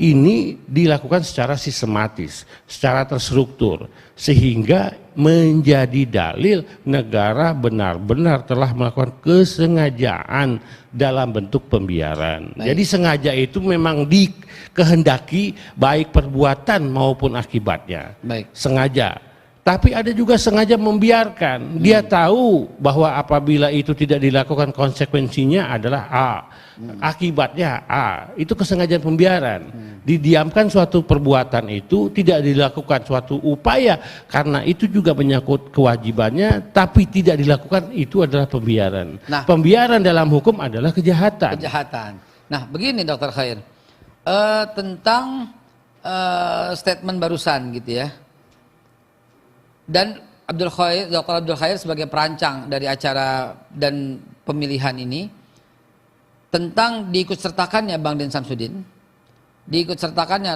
ini dilakukan secara sistematis, secara terstruktur, sehingga menjadi dalil negara benar-benar telah melakukan kesengajaan dalam bentuk pembiaran. Jadi sengaja itu memang dikehendaki baik perbuatan maupun akibatnya. Sengaja. Tapi ada juga sengaja membiarkan. Dia tahu bahwa apabila itu tidak dilakukan konsekuensinya adalah A. Akibatnya A. Itu kesengajaan pembiaran. Didiamkan suatu perbuatan itu, tidak dilakukan suatu upaya karena itu juga menyangkut kewajibannya, tapi tidak dilakukan, itu adalah pembiaran. Nah, pembiaran dalam hukum adalah kejahatan. Nah, begini Dr. Khair. Tentang statement barusan gitu ya. Dan Dr. Abdul Khair sebagai perancang dari acara dan pemilihan ini, tentang diikutsertakannya Bang Din Samsudin, diikutsertakannya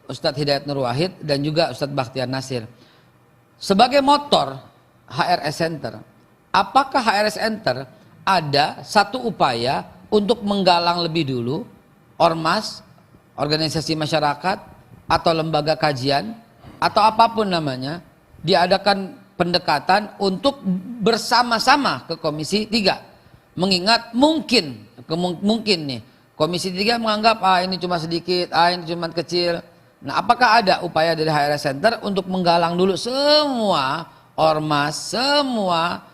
Ustadz Hidayat Nur Wahid dan juga Ustadz Bakhtiar Nasir sebagai motor HRS Center apakah HRS Enter ada satu upaya untuk menggalang lebih dulu ormas, organisasi masyarakat, atau lembaga kajian, atau apapun namanya, diadakan pendekatan untuk bersama-sama ke Komisi 3. Mengingat mungkin nih, Komisi 3 menganggap ini cuma sedikit, ini cuma kecil. Nah, apakah ada upaya dari HRS Center untuk menggalang dulu semua ormas, semua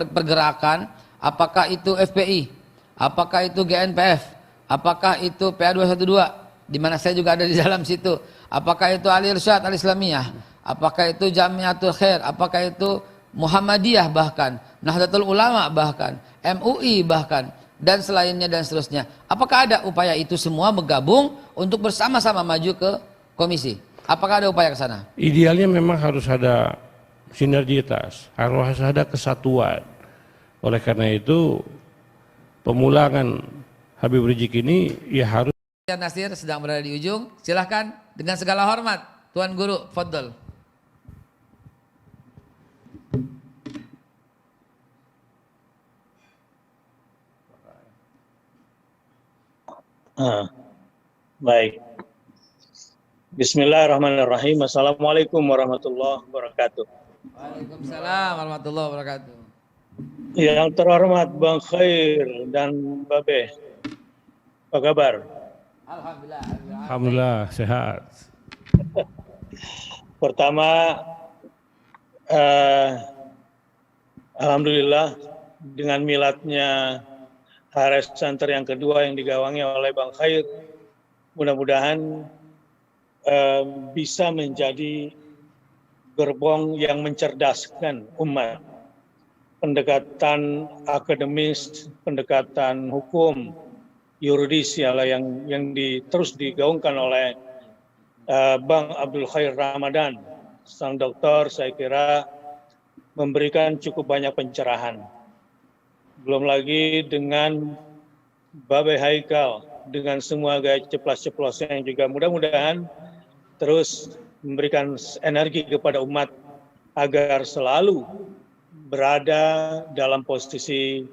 pergerakan, apakah itu FPI, apakah itu GNPF, apakah itu PA 212, di mana saya juga ada di dalam situ, apakah itu Al Irsyad Al Islamiyah, apakah itu Jamiatul Khair, apakah itu Muhammadiyah, bahkan Nahdlatul Ulama, bahkan MUI, bahkan dan selainnya dan seterusnya. Apakah ada upaya itu semua bergabung untuk bersama-sama maju ke komisi? Apakah ada upaya ke sana? Idealnya memang harus ada sinergitas, harus ada kesatuan. Oleh karena itu pemulangan Habib Rizik ini ya harus. Nasir sedang berada di ujung, silahkan dengan segala hormat Tuan Guru, fadl. Baik. Bismillahirrahmanirrahim. Assalamualaikum warahmatullahi wabarakatuh. Waalaikumsalam warahmatullahi wabarakatuh. Yang terhormat Bang Khair dan Babe, apa kabar? Alhamdulillah. Alhamdulillah sehat. Pertama, alhamdulillah dengan miladnya HRS Center yang kedua yang digawangi oleh Bang Khair, mudah-mudahan bisa menjadi gerbong yang mencerdaskan umat. Pendekatan akademis, pendekatan hukum, yuridis yang terus digaungkan oleh Bang Abdul Khair Ramadan, sang doktor, saya kira memberikan cukup banyak pencerahan. Belum lagi dengan Babe Haikal, dengan semua gaya ceplas-ceplosnya yang juga mudah-mudahan terus memberikan energi kepada umat agar selalu berada dalam posisi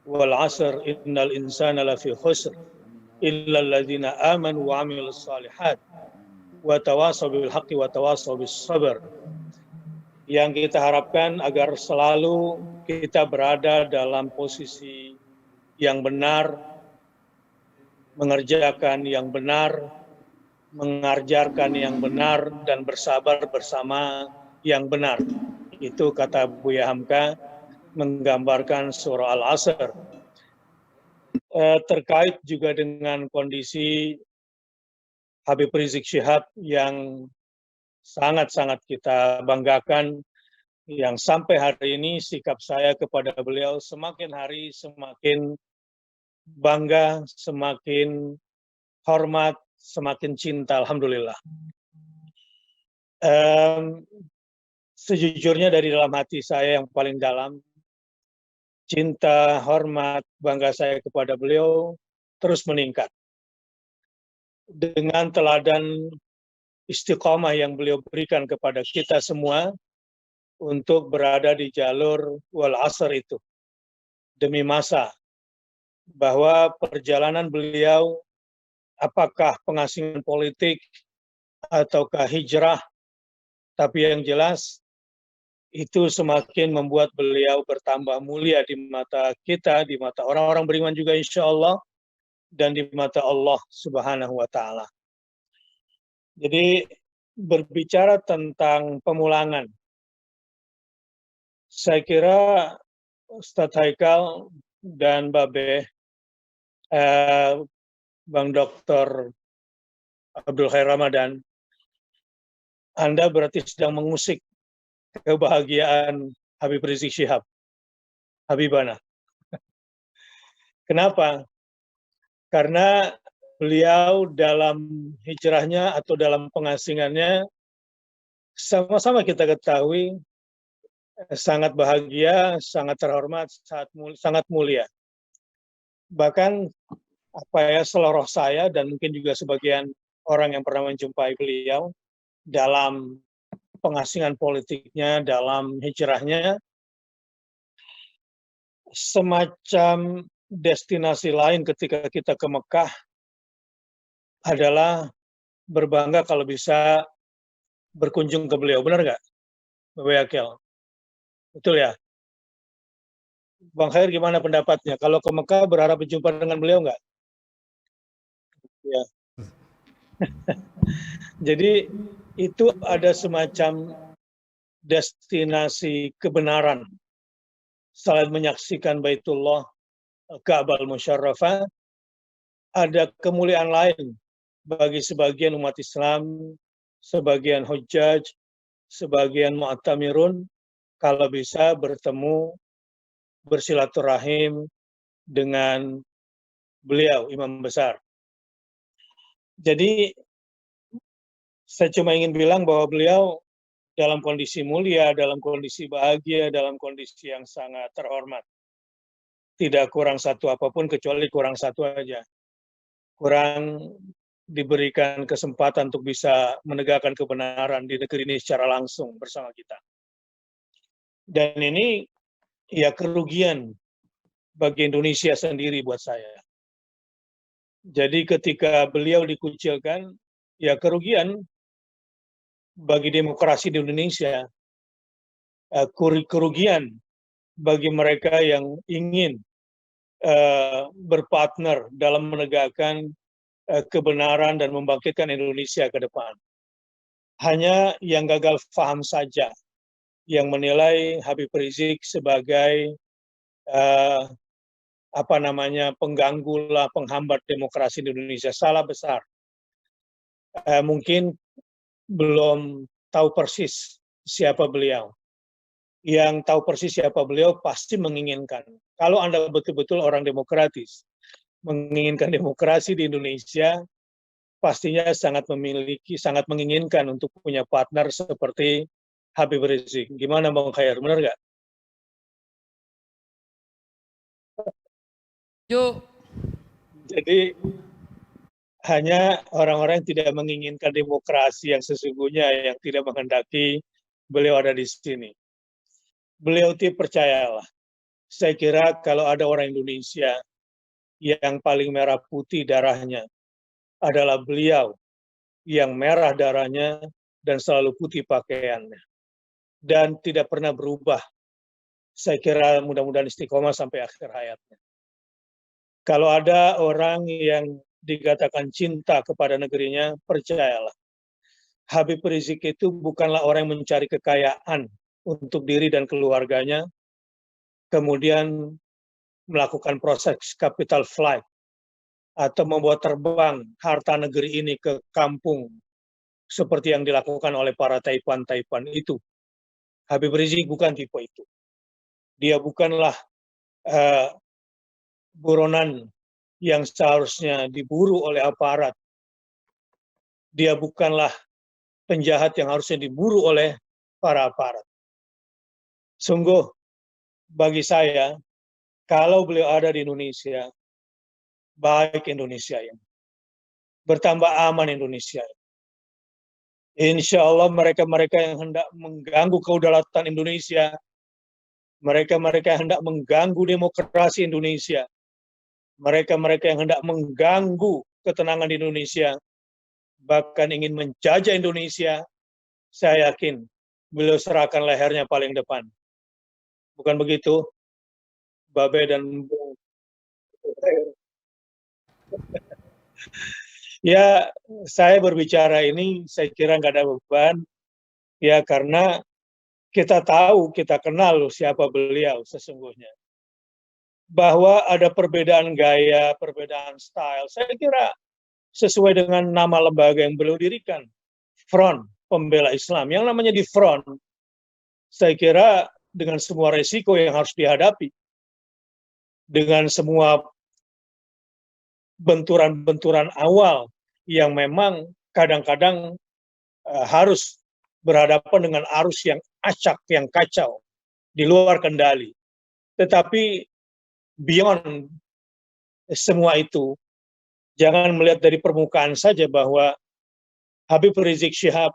wal asr innal insana lafi khusr illa alladzina amanu wa amilus shalihat wa tawasaw bil haqqi wa tawasaw bis sabr. Yang kita harapkan agar selalu kita berada dalam posisi yang benar, mengerjakan yang benar, mengajarkan yang benar, dan bersabar bersama yang benar. Itu kata Buya Hamka menggambarkan surah Al-Asr. Terkait juga dengan kondisi Habib Rizik Syihab yang sangat-sangat kita banggakan, yang sampai hari ini sikap saya kepada beliau semakin hari semakin bangga, semakin hormat, semakin cinta, alhamdulillah. Sejujurnya dari dalam hati saya yang paling dalam, cinta, hormat, bangga saya kepada beliau terus meningkat. Dengan teladan istiqomah yang beliau berikan kepada kita semua untuk berada di jalur wal asr itu demi masa, bahwa perjalanan beliau apakah pengasingan politik ataukah hijrah, tapi yang jelas itu semakin membuat beliau bertambah mulia di mata kita, di mata orang-orang beriman juga insya Allah, dan di mata Allah Subhanahu wa Ta'ala. Jadi berbicara tentang pemulangan, saya kira Ustadz Haikal dan Babe, Bang Dr. Abdul Khair Ramadan, Anda berarti sedang mengusik kebahagiaan Habib Rizik Syihab, Habibana. Kenapa? Karena beliau dalam hijrahnya atau dalam pengasingannya, sama-sama kita ketahui, sangat bahagia, sangat terhormat, sangat mulia. Bahkan seloroh saya dan mungkin juga sebagian orang yang pernah menjumpai beliau dalam pengasingan politiknya, dalam hijrahnya, semacam destinasi lain ketika kita ke Mekah adalah berbangga kalau bisa berkunjung ke beliau. Benar nggak, Bapak Yakel? Betul ya? Bang Khair gimana pendapatnya? Kalau ke Mekah berharap berjumpa dengan beliau nggak? Ya. Jadi itu ada semacam destinasi kebenaran. Selain menyaksikan Baitullah, Ka'bah Musyarrafah, ada kemuliaan lain bagi sebagian umat Islam, sebagian hujjaj, sebagian mu'tamirun, kalau bisa bertemu, bersilaturahim dengan beliau, imam besar. Jadi, saya cuma ingin bilang bahwa beliau dalam kondisi mulia, dalam kondisi bahagia, dalam kondisi yang sangat terhormat. Tidak kurang satu apapun, kecuali kurang satu aja. Kurang diberikan kesempatan untuk bisa menegakkan kebenaran di negeri ini secara langsung bersama kita. Dan ini ya kerugian bagi Indonesia sendiri buat saya. Jadi ketika beliau dikucilkan, ya kerugian bagi demokrasi di Indonesia, kerugian bagi mereka yang ingin berpartner dalam menegakkan kebenaran dan membangkitkan Indonesia ke depan. Hanya yang gagal paham saja yang menilai Habib Rizik sebagai pengganggu lah, penghambat demokrasi di Indonesia. Salah besar. Mungkin belum tahu persis siapa beliau. Yang tahu persis siapa beliau pasti menginginkan. Kalau Anda betul-betul orang demokratis, menginginkan demokrasi di Indonesia, pastinya sangat menginginkan untuk punya partner seperti Habib Rizik. Gimana Bang Khair, benar nggak? Jadi hanya orang-orang yang tidak menginginkan demokrasi yang sesungguhnya, yang tidak menghendaki beliau ada di sini. Beliau percayalah, saya kira kalau ada orang Indonesia yang paling merah putih darahnya adalah beliau yang merah darahnya dan selalu putih pakaiannya. Dan tidak pernah berubah. Saya kira mudah-mudahan istiqomah sampai akhir hayatnya. Kalau ada orang yang dikatakan cinta kepada negerinya, percayalah. Habib Rizik itu bukanlah orang yang mencari kekayaan untuk diri dan keluarganya, kemudian melakukan proses capital flight, atau membuat terbang harta negeri ini ke kampung, seperti yang dilakukan oleh para taipan-taipan itu. Habib Rizik bukan tipe itu. Dia bukanlah buronan yang seharusnya diburu oleh aparat. Dia bukanlah penjahat yang harusnya diburu oleh para aparat. Sungguh, bagi saya, kalau beliau ada di Indonesia, baik Indonesia ini. Bertambah aman Indonesia. Insya Allah mereka-mereka yang hendak mengganggu kedaulatan Indonesia, mereka-mereka yang hendak mengganggu demokrasi Indonesia, mereka-mereka yang hendak mengganggu ketenangan di Indonesia, bahkan ingin menjajah Indonesia, saya yakin beliau serahkan lehernya paling depan. Bukan begitu, Babe dan Bung? Ya, saya berbicara ini saya kira nggak ada beban, ya karena kita tahu, kita kenal siapa beliau sesungguhnya. Bahwa ada perbedaan gaya, perbedaan style, saya kira sesuai dengan nama lembaga yang beliau dirikan, Front Pembela Islam. Yang namanya di front, saya kira dengan semua resiko yang harus dihadapi, dengan semua benturan-benturan awal yang memang kadang-kadang harus berhadapan dengan arus yang acak, yang kacau, di luar kendali. Tetapi beyond semua itu, jangan melihat dari permukaan saja bahwa Habib Rizik Syihab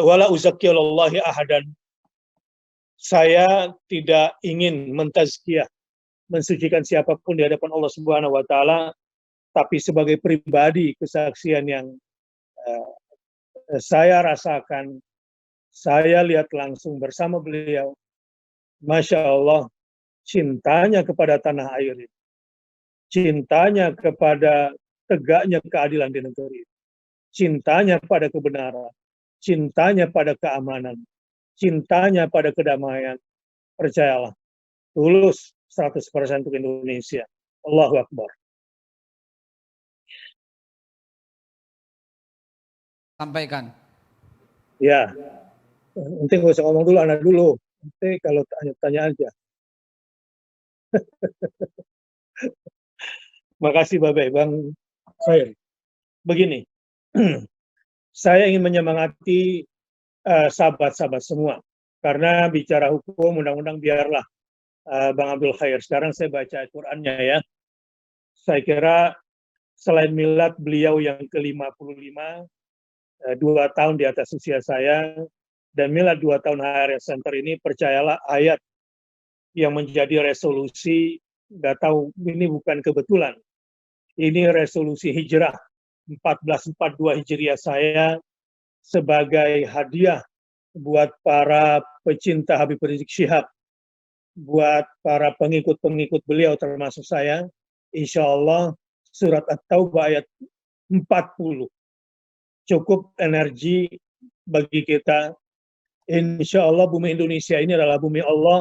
wala uzakkiyallahi ahadan, Saya tidak ingin mentazkiyah, mensucikan siapapun di hadapan Allah Subhanahu wa taala, tapi sebagai pribadi kesaksian yang saya rasakan, saya lihat langsung bersama beliau, Masya Allah, cintanya kepada tanah air ini, cintanya kepada tegaknya keadilan di negeri, cintanya pada kebenaran, cintanya pada keamanan, cintanya pada kedamaian. Percayalah, tulus 100% untuk Indonesia. Allahu Akbar. Sampaikan. Ya, nanti nggak usah ngomong dulu, anak dulu. Nanti kalau tanya aja. Makasih Bapak, Bang Khair. Begini, saya ingin menyemangati sahabat-sahabat semua. Karena bicara hukum, undang-undang, biarlah Bang Abdul Khair. Sekarang saya baca Al-Qur'annya ya. Saya kira selain milad beliau yang ke-55, 2 tahun di atas usia saya, dan milad 2 tahun HRS Center ini, percayalah ayat yang menjadi resolusi, nggak tahu, ini bukan kebetulan. Ini resolusi hijrah 1442 Hijriah saya sebagai hadiah buat para pecinta Habib Rizik Syihab, buat para pengikut-pengikut beliau termasuk saya. Insya Allah surat At-Taubah ayat 40 cukup energi bagi kita. Insya Allah bumi Indonesia ini adalah bumi Allah.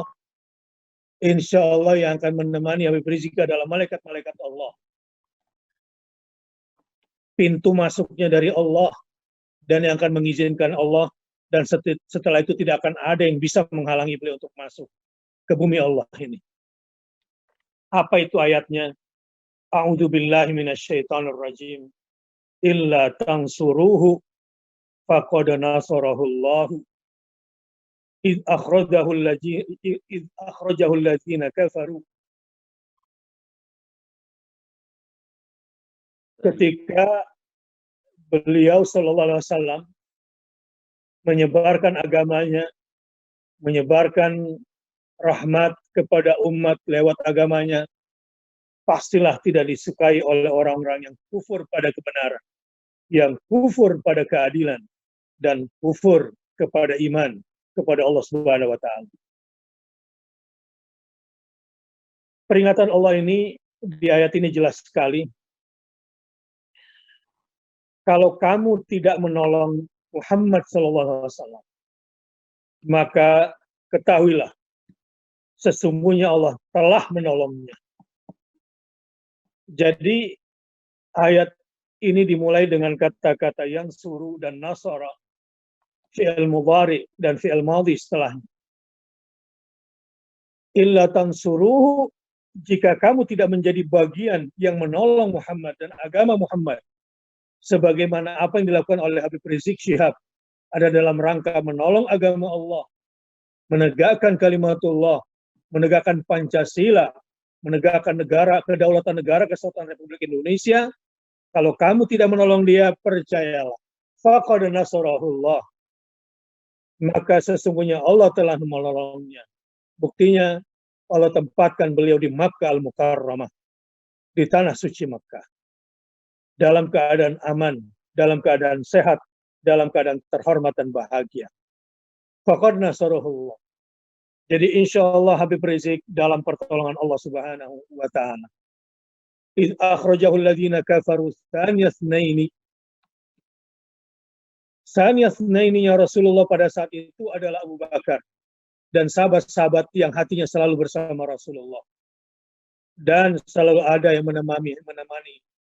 Insya Allah yang akan menemani Habib Rizik adalah malaikat-malaikat Allah. Pintu masuknya dari Allah, dan yang akan mengizinkan Allah, dan setelah itu tidak akan ada yang bisa menghalangi beliau untuk masuk ke bumi Allah ini. Apa itu ayatnya? A'udzu billahi minasyaitonir rajim. Illa tansuruhu faqad nasarahu Allah. Id akhrajahu alladzina kafaru. Ketika beliau sallallahu alaihi wasallam menyebarkan agamanya, menyebarkan rahmat kepada umat lewat agamanya, pastilah tidak disukai oleh orang-orang yang kufur pada kebenaran, yang kufur pada keadilan, dan kufur kepada iman kepada Allah Subhanahu wa taala. Peringatan Allah ini di ayat ini jelas sekali. Kalau kamu tidak menolong Muhammad SAW, maka ketahuilah sesungguhnya Allah telah menolongnya. Jadi ayat ini dimulai dengan kata-kata yang suruh dan nasara, fi'il mudhari dan fi'il madhi setelahnya. Illa tansuruhu, jika kamu tidak menjadi bagian yang menolong Muhammad dan agama Muhammad, sebagaimana apa yang dilakukan oleh Habib Rizik Syihab, ada dalam rangka menolong agama Allah, menegakkan kalimatullah, menegakkan Pancasila, menegakkan negara, kedaulatan negara kesatuan Republik Indonesia. Kalau kamu tidak menolong dia, percayalah, faqad nasarahullah, maka sesungguhnya Allah telah menolongnya. Buktinya Allah tempatkan beliau di Makkah Al-Mukarramah, di tanah suci Makkah, dalam keadaan aman, dalam keadaan sehat, dalam keadaan terhormat dan bahagia. Faqad nasarahullah. Jadi insya Allah Habib Rizik dalam pertolongan Allah Subhanahu wa taala. Idz akhrajahu alladziina kafaru tsaniya tsnaini. Tsaniya tsnaini ya Rasulullah pada saat itu adalah Abu Bakar dan sahabat-sahabat yang hatinya selalu bersama Rasulullah. Dan selalu ada yang menemani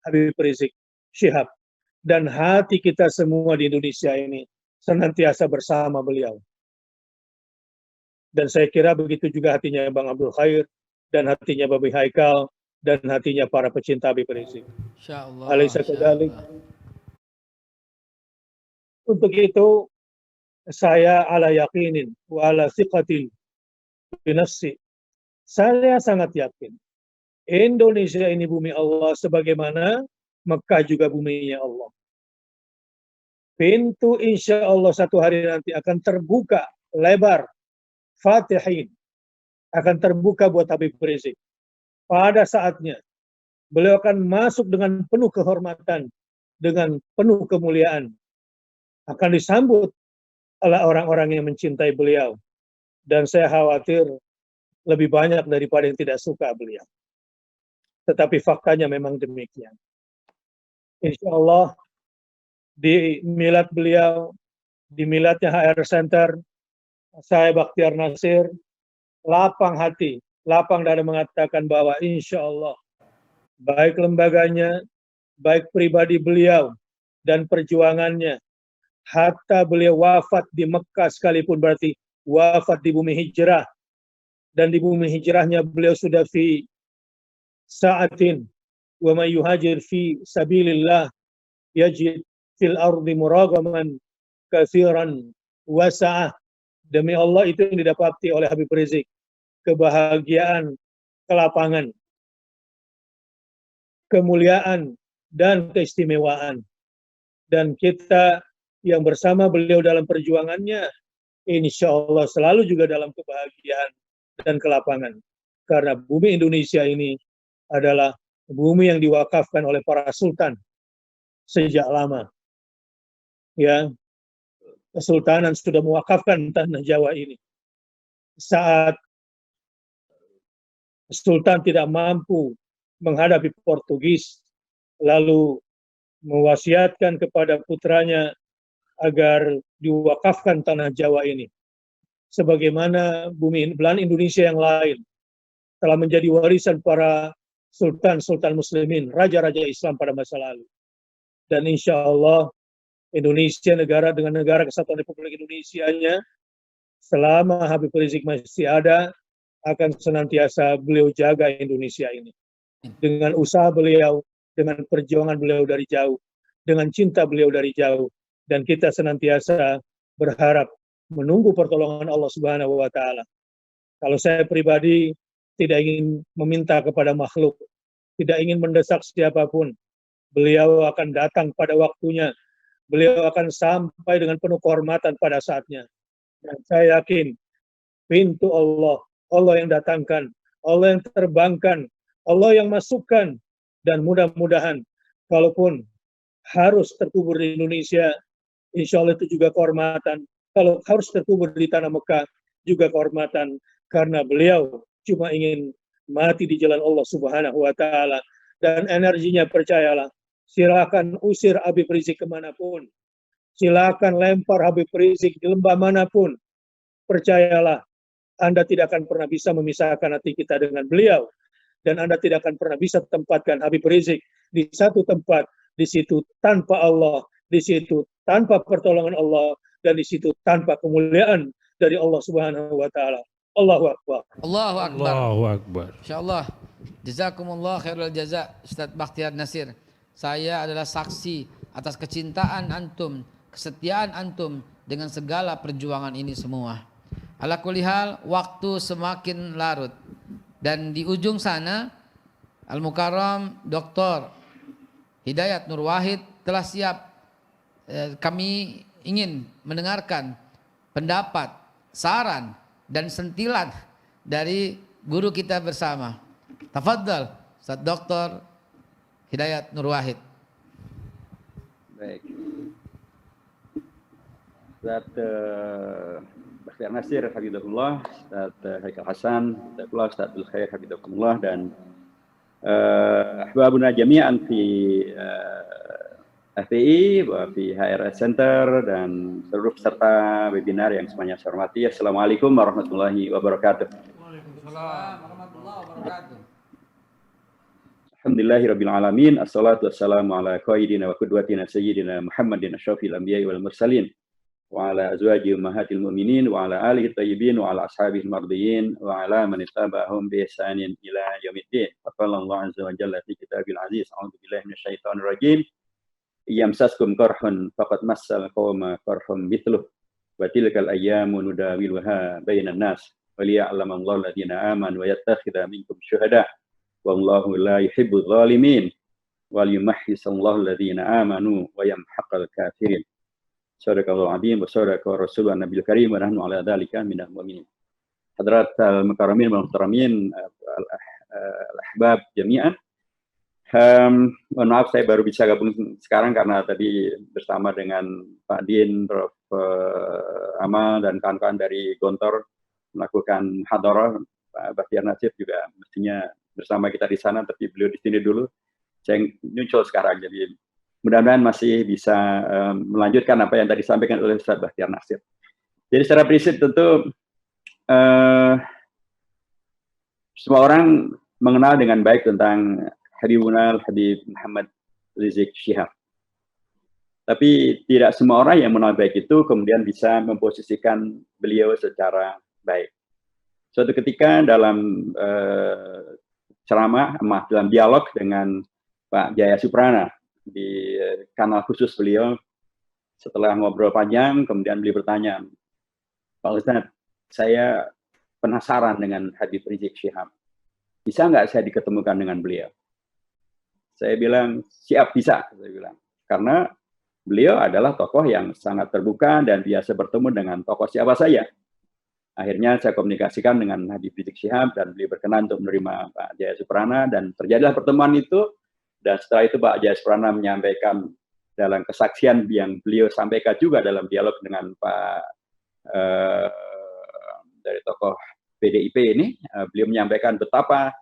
Habib Rizik Syihab. Dan hati kita semua di Indonesia ini senantiasa bersama beliau. Dan saya kira begitu juga hatinya Bang Abdul Khair, dan hatinya Babi Haikal, dan hatinya para pecinta Habib Rizik. Insyaallah. Alaysa kadzalik. Untuk itu saya ala yaqinin wa ala thiqatin bi nafsi. Saya sangat yakin Indonesia ini bumi Allah sebagaimana Mekah juga buminya Allah. Pintu insya Allah satu hari nanti akan terbuka lebar, Fatihin akan terbuka buat Habib Rizik. Pada saatnya beliau akan masuk dengan penuh kehormatan, dengan penuh kemuliaan, akan disambut oleh orang-orang yang mencintai beliau. Dan saya khawatir lebih banyak daripada yang tidak suka beliau. Tetapi faktanya memang demikian. Insya Allah di milad beliau, di miladnya HR Center, saya Bakhtiar Nasir, lapang hati, lapang dada mengatakan bahwa insya Allah baik lembaganya, baik pribadi beliau dan perjuangannya, hatta beliau wafat di Mekah sekalipun berarti wafat di bumi hijrah, dan di bumi hijrahnya beliau sudah fi sa'atin wa may yuhajir fi sabilillah yajid fil ardi muragaman katsiran wasa'ah. Demi Allah, itu yang didapati oleh Habib Rizik, kebahagiaan, kelapangan, kemuliaan, dan keistimewaan. Dan kita yang bersama beliau dalam perjuangannya, insya Allah selalu juga dalam kebahagiaan dan kelapangan. Karena bumi Indonesia ini adalah bumi yang diwakafkan oleh para sultan sejak lama. Ya, Kesultanan sudah mewakafkan tanah Jawa ini. Saat Sultan tidak mampu menghadapi Portugis, lalu mewasiatkan kepada putranya agar diwakafkan tanah Jawa ini. Sebagaimana bumi belahan Indonesia yang lain telah menjadi warisan para sultan-sultan muslimin, raja-raja Islam pada masa lalu. Dan insya Allah Indonesia, negara dengan negara kesatuan Republik Indonesia-nya, selama Habib Rizik masih ada, akan senantiasa beliau jaga Indonesia ini. Dengan usaha beliau, dengan perjuangan beliau dari jauh, dengan cinta beliau dari jauh. Dan kita senantiasa berharap menunggu pertolongan Allah Subhanahu wa Ta'ala. Kalau saya pribadi tidak ingin meminta kepada makhluk, tidak ingin mendesak siapapun, beliau akan datang pada waktunya. Beliau akan sampai dengan penuh kehormatan pada saatnya. Dan saya yakin pintu Allah, Allah yang datangkan, Allah yang terbangkan, Allah yang masukkan. Dan mudah-mudahan kalaupun harus terkubur di Indonesia, insya Allah itu juga kehormatan. Kalau harus terkubur di tanah Mekah, juga kehormatan. Karena beliau cuma ingin mati di jalan Allah Subhanahu wa Ta'ala. Dan energinya, percayalah, silakan usir Habib Rizik kemanapun. Silakan lempar Habib Rizik di lembah manapun. Percayalah, Anda tidak akan pernah bisa memisahkan hati kita dengan beliau. Dan Anda tidak akan pernah bisa tempatkan Habib Rizik di satu tempat, di situ tanpa Allah, di situ tanpa pertolongan Allah, dan di situ tanpa kemuliaan dari Allah Subhanahu wa Ta'ala. Allahu Akbar. Allahu Akbar. Allahu Akbar. Insyaallah. Jazakumullah khairul jaza, Ustaz Bakhtiar Nasir. Saya adalah saksi atas kecintaan antum, kesetiaan antum dengan segala perjuangan ini semua. Ala kulli hal, waktu semakin larut. Dan di ujung sana, Al-Mukarram Dr. Hidayat Nur Wahid telah siap. Kami ingin mendengarkan pendapat, saran, dan sentilan dari guru kita bersama. Tafadhal, Ustaz Dr. Hidayat Nur Wahid. Baik. Ustaz Bakhtiar Nasir Hafizahullah, Ustaz Haikal Hasan, Ustaz Abdul Khair Hafizahullah, dan ahbabuna jami'an fi FPI, fi HR Center, dan seluruh peserta webinar yang semuanya saya hormati. Assalamualaikum warahmatullahi wabarakatuh. Waalaikumsalam warahmatullahi wabarakatuh. Alhamdulillahirabbil alamin, assalatu wassalamu ala qaidina wa qudwatina sayyidina Muhammadin asyrafil anbiya'i wal mursalin wa ala azwaji ummahatil mu'minin wa ala alihi thayyibin wa ala ashabihi mardiyyin wa ala man ittaba'ahum bi ihsanin ila yaumiddin. Faqalallahu azza wa jalla fi kitabil aziz, a'udzu billahi minasyaitonir rajim. Yamsaskum qarhun faqad massal qauma qarhum mithluh wa tilkal ayyamu nudawiluha bainan nas wa liya'lamallahu alladziina amanu wa yattakhidha minkum syuhada. Wallahu la yuhibbul zalimin wal yumahhisallahu alladziina amanu wa yamhaqal kafirin. Sadaqallahul azim wa sadaqa rasulun nabiyil karim wa nahnu ala dzalika minal mu'minin. Hadrat al-Mukarramin wal Muhtaramin, al-Ahbab jami'an. Mohon maaf saya baru bisa gabung sekarang karena tadi bersama dengan Pak Din, Prof. Amal dan kawan-kawan dari Gontor melakukan hadarah. Pak Bahtiar Nasir juga mestinya bersama kita di sana, tapi beliau di sini dulu. Saya muncul sekarang, jadi mudah-mudahan masih bisa melanjutkan apa yang tadi disampaikan oleh Ustaz Bahtiar Nasir. Jadi secara prinsip tentu semua orang mengenal dengan baik tentang Habibuna Habib Muhammad Rizik Syihab. Tapi tidak semua orang yang mengenal baik itu kemudian bisa memposisikan beliau secara baik. Suatu ketika dalam ceramah, dalam dialog dengan Pak Jaya Suprana di kanal khusus beliau, setelah ngobrol panjang, kemudian beliau bertanya, Pak Ustadz, saya penasaran dengan Habib Rizik Syihab. Bisa nggak saya diketemukan dengan beliau? Saya bilang, siap, bisa. Saya bilang, karena beliau adalah tokoh yang sangat terbuka dan biasa bertemu dengan tokoh siapa saja. Akhirnya saya komunikasikan dengan Habib Rizik Syihab dan beliau berkenan untuk menerima Pak Jaya Suprana dan terjadilah pertemuan itu. Dan setelah itu Pak Jaya Suprana menyampaikan dalam kesaksian yang beliau sampaikan juga dalam dialog dengan Pak dari tokoh PDIP ini, beliau menyampaikan betapa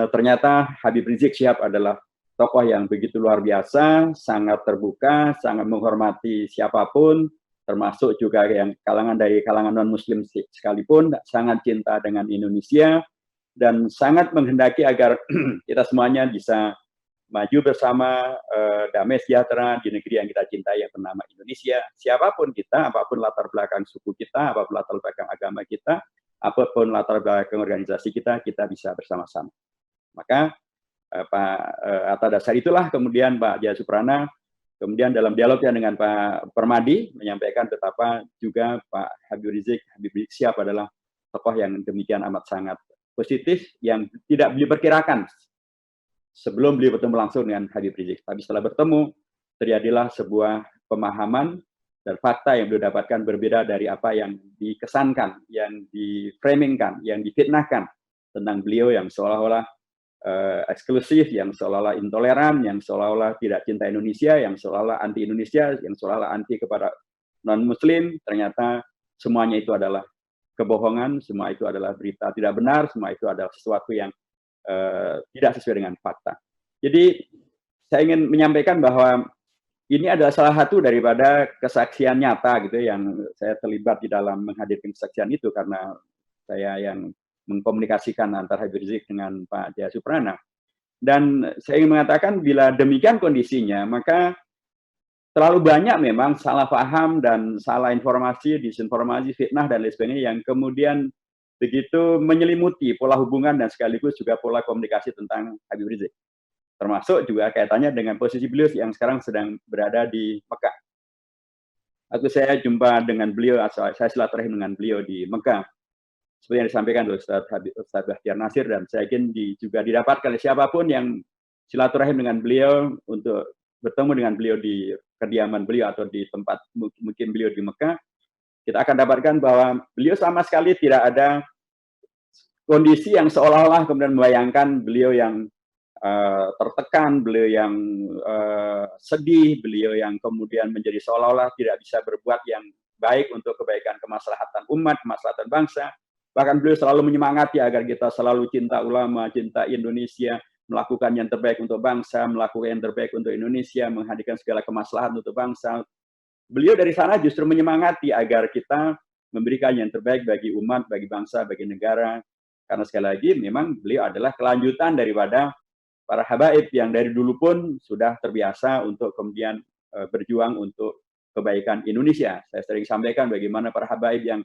ternyata Habib Rizik Syihab adalah tokoh yang begitu luar biasa, sangat terbuka, sangat menghormati siapapun, termasuk juga yang dari kalangan non-muslim sekalipun, sangat cinta dengan Indonesia, dan sangat menghendaki agar kita semuanya bisa maju bersama, damai sejahtera di negeri yang kita cintai yang bernama Indonesia. Siapapun kita, apapun latar belakang suku kita, apapun latar belakang agama kita, apapun latar belakang organisasi kita, kita bisa bersama-sama. Maka atas dasar itulah kemudian Pak Jaya Suprana kemudian dalam dialognya dengan Pak Permadi menyampaikan betapa juga Pak Habib Rizik Syihab adalah tokoh yang demikian amat sangat positif yang tidak beliau perkirakan sebelum beliau bertemu langsung dengan Habib Rizik. Tapi setelah bertemu terjadilah sebuah pemahaman dan fakta yang beliau dapatkan berbeda dari apa yang dikesankan, yang diframingkan, yang difitnahkan tentang beliau yang seolah-olah eksklusif, yang seolah-olah intoleran, yang seolah-olah tidak cinta Indonesia, yang seolah-olah anti Indonesia, yang seolah-olah anti kepada non-muslim. Ternyata semuanya itu adalah kebohongan, semua itu adalah berita tidak benar, semua itu adalah sesuatu yang tidak sesuai dengan fakta. Jadi saya ingin menyampaikan bahwa ini adalah salah satu daripada kesaksian nyata gitu yang saya terlibat di dalam menghadirkan kesaksian itu karena saya yang mengkomunikasikan antara Habib Rizik dengan Pak Jaya Suprana. Dan saya ingin mengatakan bila demikian kondisinya, maka terlalu banyak memang salah paham dan salah informasi, disinformasi, fitnah, dan lain sebagainya yang kemudian begitu menyelimuti pola hubungan dan sekaligus juga pola komunikasi tentang Habib Rizik. Termasuk juga kaitannya dengan posisi beliau yang sekarang sedang berada di Mekah. Waktu saya jumpa dengan beliau, saya silaturahim dengan beliau di Mekah. Seperti yang disampaikan oleh Ustaz Bahtiar Nasir, dan saya yakin juga didapatkan oleh siapapun yang silaturahim dengan beliau untuk bertemu dengan beliau di kediaman beliau atau di tempat mungkin beliau di Mekah, kita akan dapatkan bahwa beliau sama sekali tidak ada kondisi yang seolah-olah kemudian membayangkan beliau yang tertekan, beliau yang sedih, beliau yang kemudian menjadi seolah-olah tidak bisa berbuat yang baik untuk kebaikan kemaslahatan umat, kemaslahatan bangsa. Bahkan beliau selalu menyemangati agar kita selalu cinta ulama, cinta Indonesia, melakukan yang terbaik untuk bangsa, melakukan yang terbaik untuk Indonesia, menghadirkan segala kemaslahatan untuk bangsa. Beliau dari sana justru menyemangati agar kita memberikan yang terbaik bagi umat, bagi bangsa, bagi negara. Karena sekali lagi memang beliau adalah kelanjutan daripada para habaib yang dari dulu pun sudah terbiasa untuk kemudian berjuang untuk kebaikan Indonesia. Saya sering sampaikan bagaimana para habaib yang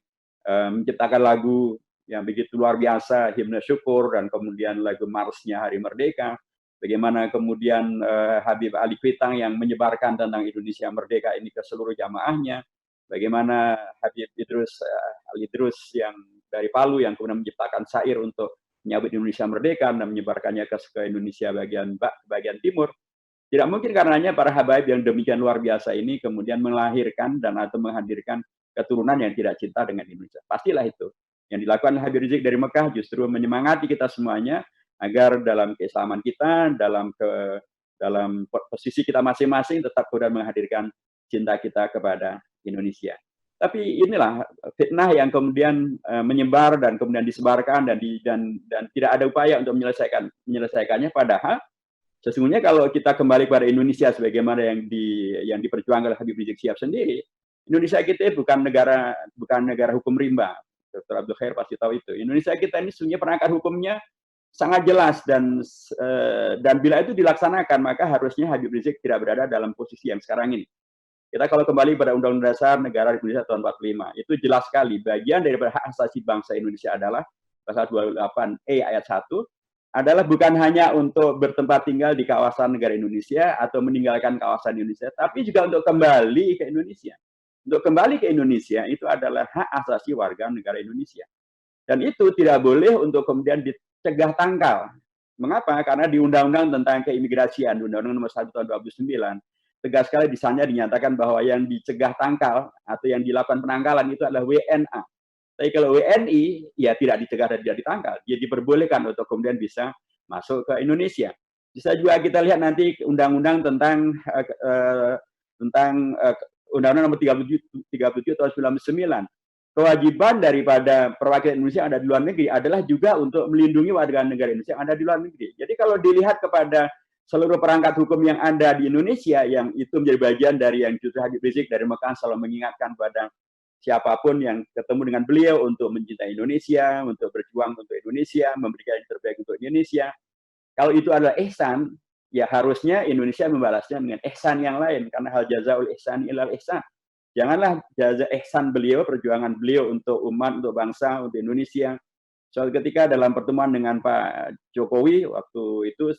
menciptakan lagu yang begitu luar biasa, himne syukur, dan kemudian lagu marsnya Hari Merdeka. Bagaimana kemudian Habib Ali Kuitang yang menyebarkan tentang Indonesia Merdeka ini ke seluruh jamaahnya. Bagaimana Habib Ali Idrus yang dari Palu yang kemudian menciptakan syair untuk menyambut Indonesia Merdeka dan menyebarkannya ke Indonesia bagian timur. Tidak mungkin karenanya para habaib yang demikian luar biasa ini kemudian melahirkan dan atau menghadirkan keturunan yang tidak cinta dengan Indonesia. Pastilah itu. Yang dilakukan Habib Rizik dari Mekah justru menyemangati kita semuanya agar dalam keislaman kita, dalam posisi kita masing-masing tetap kemudian menghadirkan cinta kita kepada Indonesia. Tapi inilah fitnah yang kemudian menyebar dan kemudian disebarkan dan tidak ada upaya untuk menyelesaikannya. Padahal sesungguhnya kalau kita kembali pada Indonesia sebagaimana yang diperjuangkan oleh Habib Rizik Syihab sendiri, Indonesia kita bukan negara hukum rimba. Dr. Abdul Khair pasti tahu itu. Indonesia kita ini sesungguhnya perangkat hukumnya sangat jelas dan bila itu dilaksanakan maka harusnya Habib Rizik tidak berada dalam posisi yang sekarang ini. Kita kalau kembali pada Undang-Undang Dasar Negara Indonesia tahun 45, itu jelas sekali bagian daripada hak asasi bangsa Indonesia adalah pasal 28E ayat 1 adalah bukan hanya untuk bertempat tinggal di kawasan negara Indonesia atau meninggalkan kawasan Indonesia, tapi juga untuk kembali ke Indonesia. Untuk kembali ke Indonesia itu adalah hak asasi warga negara Indonesia. Dan itu tidak boleh untuk kemudian dicegah tangkal. Mengapa? Karena di Undang-Undang tentang keimigrasian, Undang-Undang Nomor 1 tahun 2009, tegas sekali di sana dinyatakan bahwa yang dicegah tangkal atau yang dilakukan penangkalan itu adalah WNA. Tapi kalau WNI, ya tidak dicegah dan tidak ditangkal. Dia diperbolehkan untuk kemudian bisa masuk ke Indonesia. Bisa juga kita lihat nanti undang-undang tentang Undang-Undang Nomor 37 tahun 99. Kewajiban daripada perwakilan Indonesia yang ada di luar negeri adalah juga untuk melindungi warga negara Indonesia yang ada di luar negeri. Jadi kalau dilihat kepada seluruh perangkat hukum yang ada di Indonesia, yang itu menjadi bagian dari yang justru Habib Rizik dari Mekah selalu mengingatkan pada siapapun yang ketemu dengan beliau untuk mencintai Indonesia, untuk berjuang untuk Indonesia, memberikan yang terbaik untuk Indonesia. Kalau itu adalah ihsan, ya harusnya Indonesia membalasnya dengan ihsan yang lain, karena hal jazaul ihsan ilal ihsan. Janganlah jaza ihsan beliau, perjuangan beliau untuk umat, untuk bangsa, untuk Indonesia. Suatu ketika dalam pertemuan dengan Pak Jokowi, waktu itu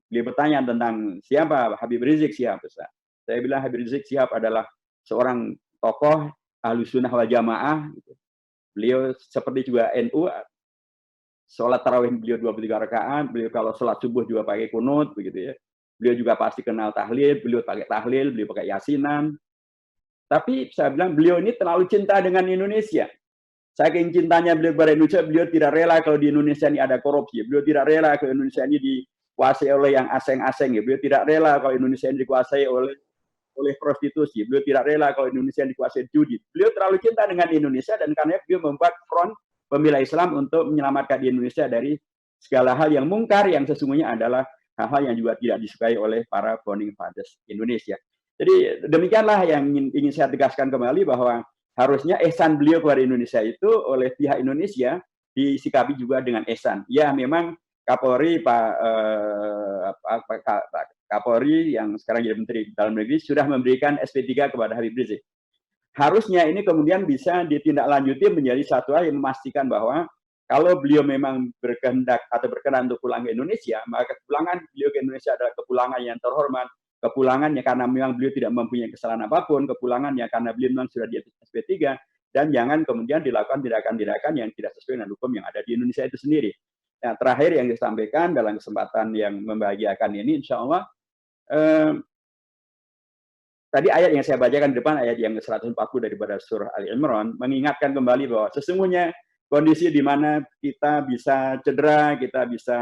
beliau bertanya tentang siapa Habib Rizik Syihab. Saya bilang Habib Rizik Syihab adalah seorang tokoh Ahlus Sunnah wal Jamaah. Beliau seperti juga NU, sholat tarawih beliau 23 rakaat, beliau kalau sholat subuh juga pakai kunut, begitu ya. Beliau juga pasti kenal tahlil, beliau pakai tahlil, beliau pakai yasinan. Tapi saya bilang beliau ini terlalu cinta dengan Indonesia. Saking cintanya beliau kepada Indonesia, beliau tidak rela kalau di Indonesia ini ada korupsi. Beliau tidak rela kalau Indonesia ini dikuasai oleh yang asing-asing. Beliau tidak rela kalau Indonesia ini dikuasai oleh prostitusi. Beliau tidak rela kalau Indonesia ini dikuasai judi. Beliau terlalu cinta dengan Indonesia dan karena beliau membuat front pembela Islam untuk menyelamatkan di Indonesia dari segala hal yang mungkar yang sesungguhnya adalah hal-hal yang juga tidak disukai oleh para founding fathers Indonesia. Jadi demikianlah yang ingin saya tegaskan kembali bahwa harusnya ihsan beliau kepada Indonesia itu oleh pihak Indonesia disikapi juga dengan ihsan. Ya memang Kapolri Pak Kapolri yang sekarang jadi Menteri Dalam Negeri sudah memberikan SP3 kepada Habib Rizik. Harusnya ini kemudian bisa ditindaklanjuti menjadi satu hal yang memastikan bahwa kalau beliau memang berkehendak atau berkenan untuk pulang ke Indonesia, maka kepulangan beliau ke Indonesia adalah kepulangan yang terhormat, kepulangannya karena memang beliau tidak mempunyai kesalahan apapun, kepulangannya karena beliau memang sudah di SP3, dan jangan kemudian dilakukan tindakan-tindakan yang tidak sesuai dengan hukum yang ada di Indonesia itu sendiri. Nah, terakhir yang disampaikan dalam kesempatan yang membahagiakan ini, insya Allah, tadi ayat yang saya bacakan di depan, ayat yang 140 daripada surah Ali Imran, mengingatkan kembali bahwa sesungguhnya kondisi di mana kita bisa cedera, kita bisa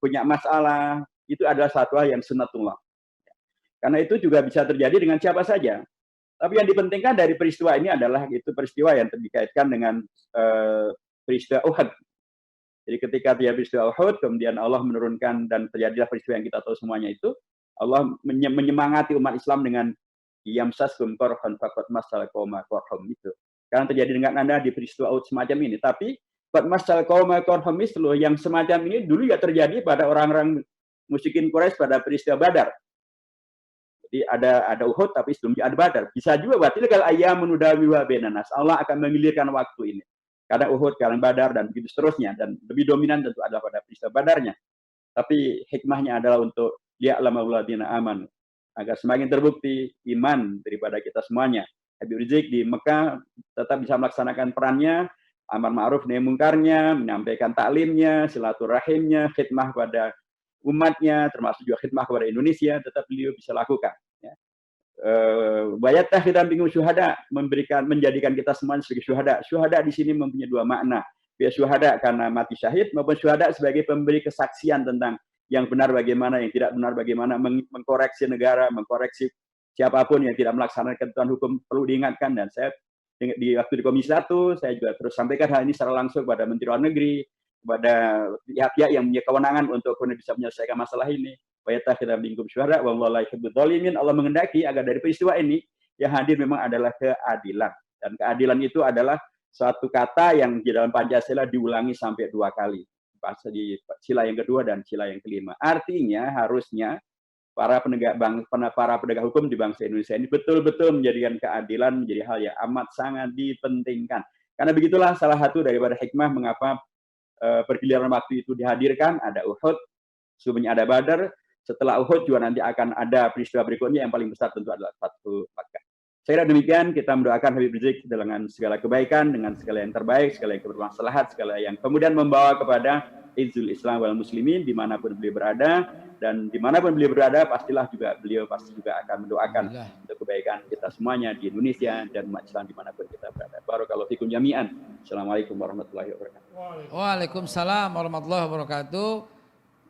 punya masalah, itu adalah satu hal yang sunnatullah. Karena itu juga bisa terjadi dengan siapa saja. Tapi yang dipentingkan dari peristiwa ini adalah itu peristiwa yang dikaitkan dengan peristiwa Uhud. Jadi ketika terjadi peristiwa Uhud, kemudian Allah menurunkan dan terjadilah peristiwa yang kita tahu semuanya itu, Allah menyemangati umat Islam dengan yamsaskum qarhan faqad masal qauma qarhum itu. Karena terjadi dengan Anda di peristiwa Uhud semacam ini. Tapi faqad masal qauma qarhum itu yang semacam ini dulu ya terjadi pada orang-orang musyrikin Quraisy pada peristiwa Badar. Jadi ada Uhud tapi sebelumnya ada Badar. Bisa juga berarti kalau ayyamun nudawiha bainan nas. Allah akan mengilirkan waktu ini. Kadang Uhud, kadang Badar dan begitu seterusnya, dan lebih dominan tentu adalah pada peristiwa Badarnya. Tapi hikmahnya adalah untuk liya'lamul ladzina amanu, agar semakin terbukti iman daripada kita semuanya. Habib Rizik di Mekah tetap bisa melaksanakan perannya, amar ma'ruf nahi mungkarnya, menyampaikan taklimnya, silaturahimnya, khidmah pada umatnya, termasuk juga khidmah kepada Indonesia, tetap beliau bisa lakukan. Ya. Bayatah kita bingung syuhada, menjadikan kita semua sebagai syuhada. Syuhada di sini mempunyai dua makna. Ya syuhada karena mati syahid, maupun syuhada sebagai pemberi kesaksian tentang yang benar bagaimana, yang tidak benar bagaimana, mengkoreksi negara, mengkoreksi siapapun yang tidak melaksanakan ketentuan hukum. Perlu diingatkan, dan saya di waktu di Komisi 1 saya juga terus sampaikan hal ini secara langsung kepada Menteri Luar Negeri, kepada pihak-pihak yang punya kewenangan untuk bisa menyelesaikan masalah ini. Bayatah kita bingung syuhada, wallahu la yuhibbul dzalimin. Allah mengendaki agar dari peristiwa ini yang hadir memang adalah keadilan, dan keadilan itu adalah suatu kata yang di dalam Pancasila diulangi sampai 2 kali, di sila yang kedua dan sila yang kelima. Artinya harusnya para penegak hukum di bangsa Indonesia ini betul-betul menjadikan keadilan menjadi hal yang amat sangat dipentingkan. Karena begitulah salah satu daripada hikmah mengapa pergiliran waktu itu dihadirkan. Ada Uhud, sebelumnya ada Badar, setelah Uhud juga nanti akan ada peristiwa berikutnya yang paling besar tentu adalah Fathu Makkah. Saya kira demikian, kita mendoakan Habib Rizik dengan segala kebaikan, dengan segala yang terbaik, segala yang bermaslahat, segala yang kemudian membawa kepada Izzul Islam wal Muslimin dimanapun beliau berada, dan dimanapun beliau berada pastilah juga beliau pasti juga akan mendoakan untuk kebaikan kita semuanya di Indonesia dan umat Islam dimanapun kita berada. Barakallahu fikum jami'an. Assalamualaikum warahmatullahi wabarakatuh. Waalaikumsalam warahmatullahi wabarakatuh.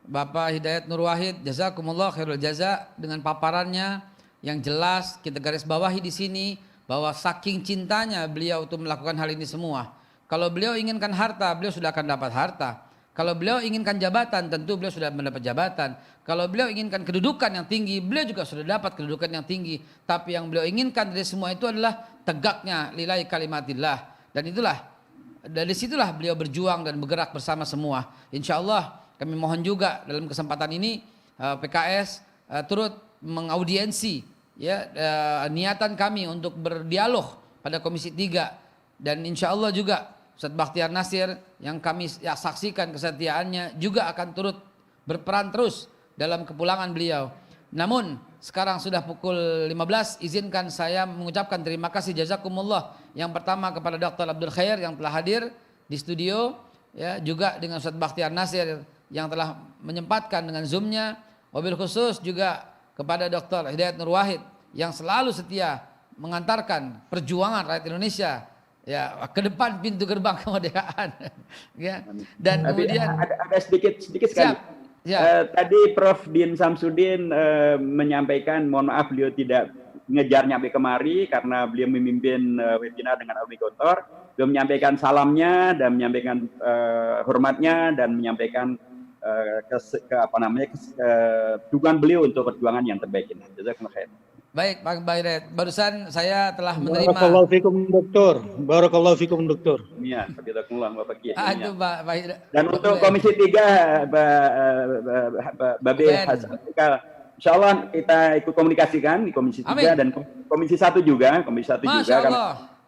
Bapak Hidayat Nur Wahid, jazakumullah khairul jaza dengan paparannya yang jelas. Kita garis bawahi di sini bahwa saking cintanya beliau untuk melakukan hal ini semua. Kalau beliau inginkan harta, beliau sudah akan dapat harta. Kalau beliau inginkan jabatan, tentu beliau sudah mendapat jabatan. Kalau beliau inginkan kedudukan yang tinggi, beliau juga sudah dapat kedudukan yang tinggi. Tapi yang beliau inginkan dari semua itu adalah tegaknya lillahi kalimatillah. Dan itulah, dari situlah beliau berjuang dan bergerak bersama semua. Insya Allah kami mohon juga dalam kesempatan ini PKS turut mengaudiensi ya niatan kami untuk berdialog pada Komisi 3, dan insya Allah juga Ustadz Bakhtiar Nasir yang kami saksikan kesetiaannya juga akan turut berperan terus dalam kepulangan beliau. Namun sekarang sudah pukul 15, izinkan saya mengucapkan terima kasih jazakumullah yang pertama kepada Dr. Abdul Khair yang telah hadir di studio, ya, juga dengan Ustadz Bakhtiar Nasir yang telah menyempatkan dengan Zoom-nya, wabil khusus juga kepada Dr. Hidayat Nur Wahid yang selalu setia mengantarkan perjuangan rakyat Indonesia ya ke depan pintu gerbang kemerdekaan. Ya. Dan tapi kemudian ada sedikit sekali. Tadi Prof Din Samsudin menyampaikan, mohon maaf beliau tidak ngejar nyampe kemari karena beliau memimpin webinar dengan obligator. Beliau menyampaikan salamnya dan menyampaikan hormatnya dan menyampaikan dukungan beliau untuk perjuangan yang terbaik ini. Jazakumullah khair. Baik, Pak Bayret. Barusan saya telah menerima. Barakallahu fikum doktor. Barakallahu fikum doktor. Iya, jazakumullah Bapak Kiai. Aduh, Pak Bayret. Dan untuk Komisi 3, Babe Hasan, insyaallah kita ikut komunikasikan di Komisi 3. Amin. Dan Komisi 1 juga, Komisi 1 juga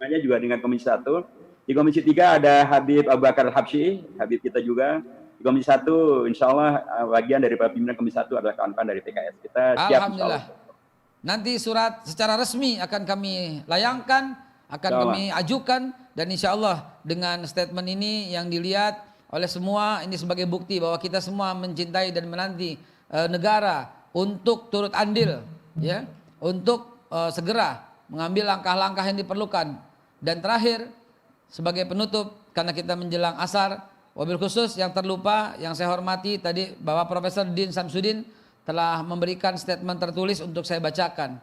karena juga dengan Komisi 1. Di Komisi 3 ada Habib Abu Bakar Al-Habsyi, Habib kita juga. Di Komisi 1 insyaallah bagian dari pimpinan Komisi 1 adalah kawan-kawan dari PKS. Kita siap insyaallah. Nanti surat secara resmi akan kami layangkan, akan kami ajukan, dan insya Allah dengan statement ini yang dilihat oleh semua ini sebagai bukti bahwa kita semua mencintai dan menanti negara untuk turut andil, ya, untuk segera mengambil langkah-langkah yang diperlukan. Dan terakhir sebagai penutup karena kita menjelang asar, wabil khusus yang terlupa yang saya hormati tadi Bapak Profesor Din Samsudin telah memberikan statement tertulis untuk saya bacakan.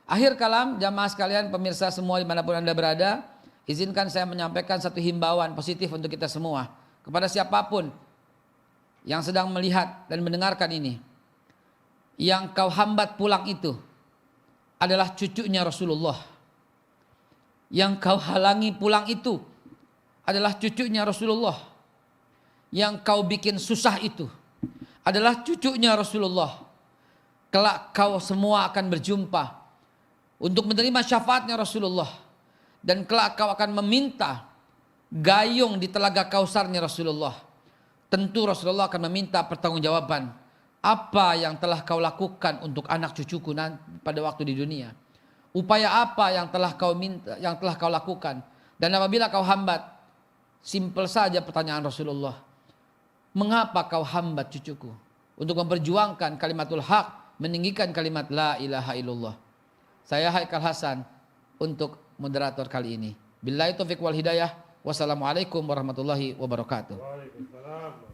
Akhir kalam, jamaah sekalian, pemirsa semua dimanapun Anda berada, izinkan saya menyampaikan satu himbauan positif untuk kita semua. Kepada siapapun yang sedang melihat dan mendengarkan ini. Yang kau hambat pulang itu adalah cucunya Rasulullah. Yang kau halangi pulang itu adalah cucunya Rasulullah. Yang kau bikin susah itu adalah cucunya Rasulullah. Kelak kau semua akan berjumpa untuk menerima syafaatnya Rasulullah. Dan kelak kau akan meminta gayung di telaga Kausarnya Rasulullah. Tentu Rasulullah akan meminta pertanggungjawaban. Apa yang telah kau lakukan untuk anak cucuku pada waktu di dunia? Upaya apa yang telah kau minta, yang telah kau lakukan? Dan apabila kau hambat, simpel saja pertanyaan Rasulullah. Mengapa kau hambat cucuku untuk memperjuangkan kalimatul haq, meninggikan kalimat la ilaha illallah? Saya Haikal Hasan untuk moderator kali ini. Billahi taufiq wal hidayah. Wassalamualaikum warahmatullahi wabarakatuh. Waalaikumsalam.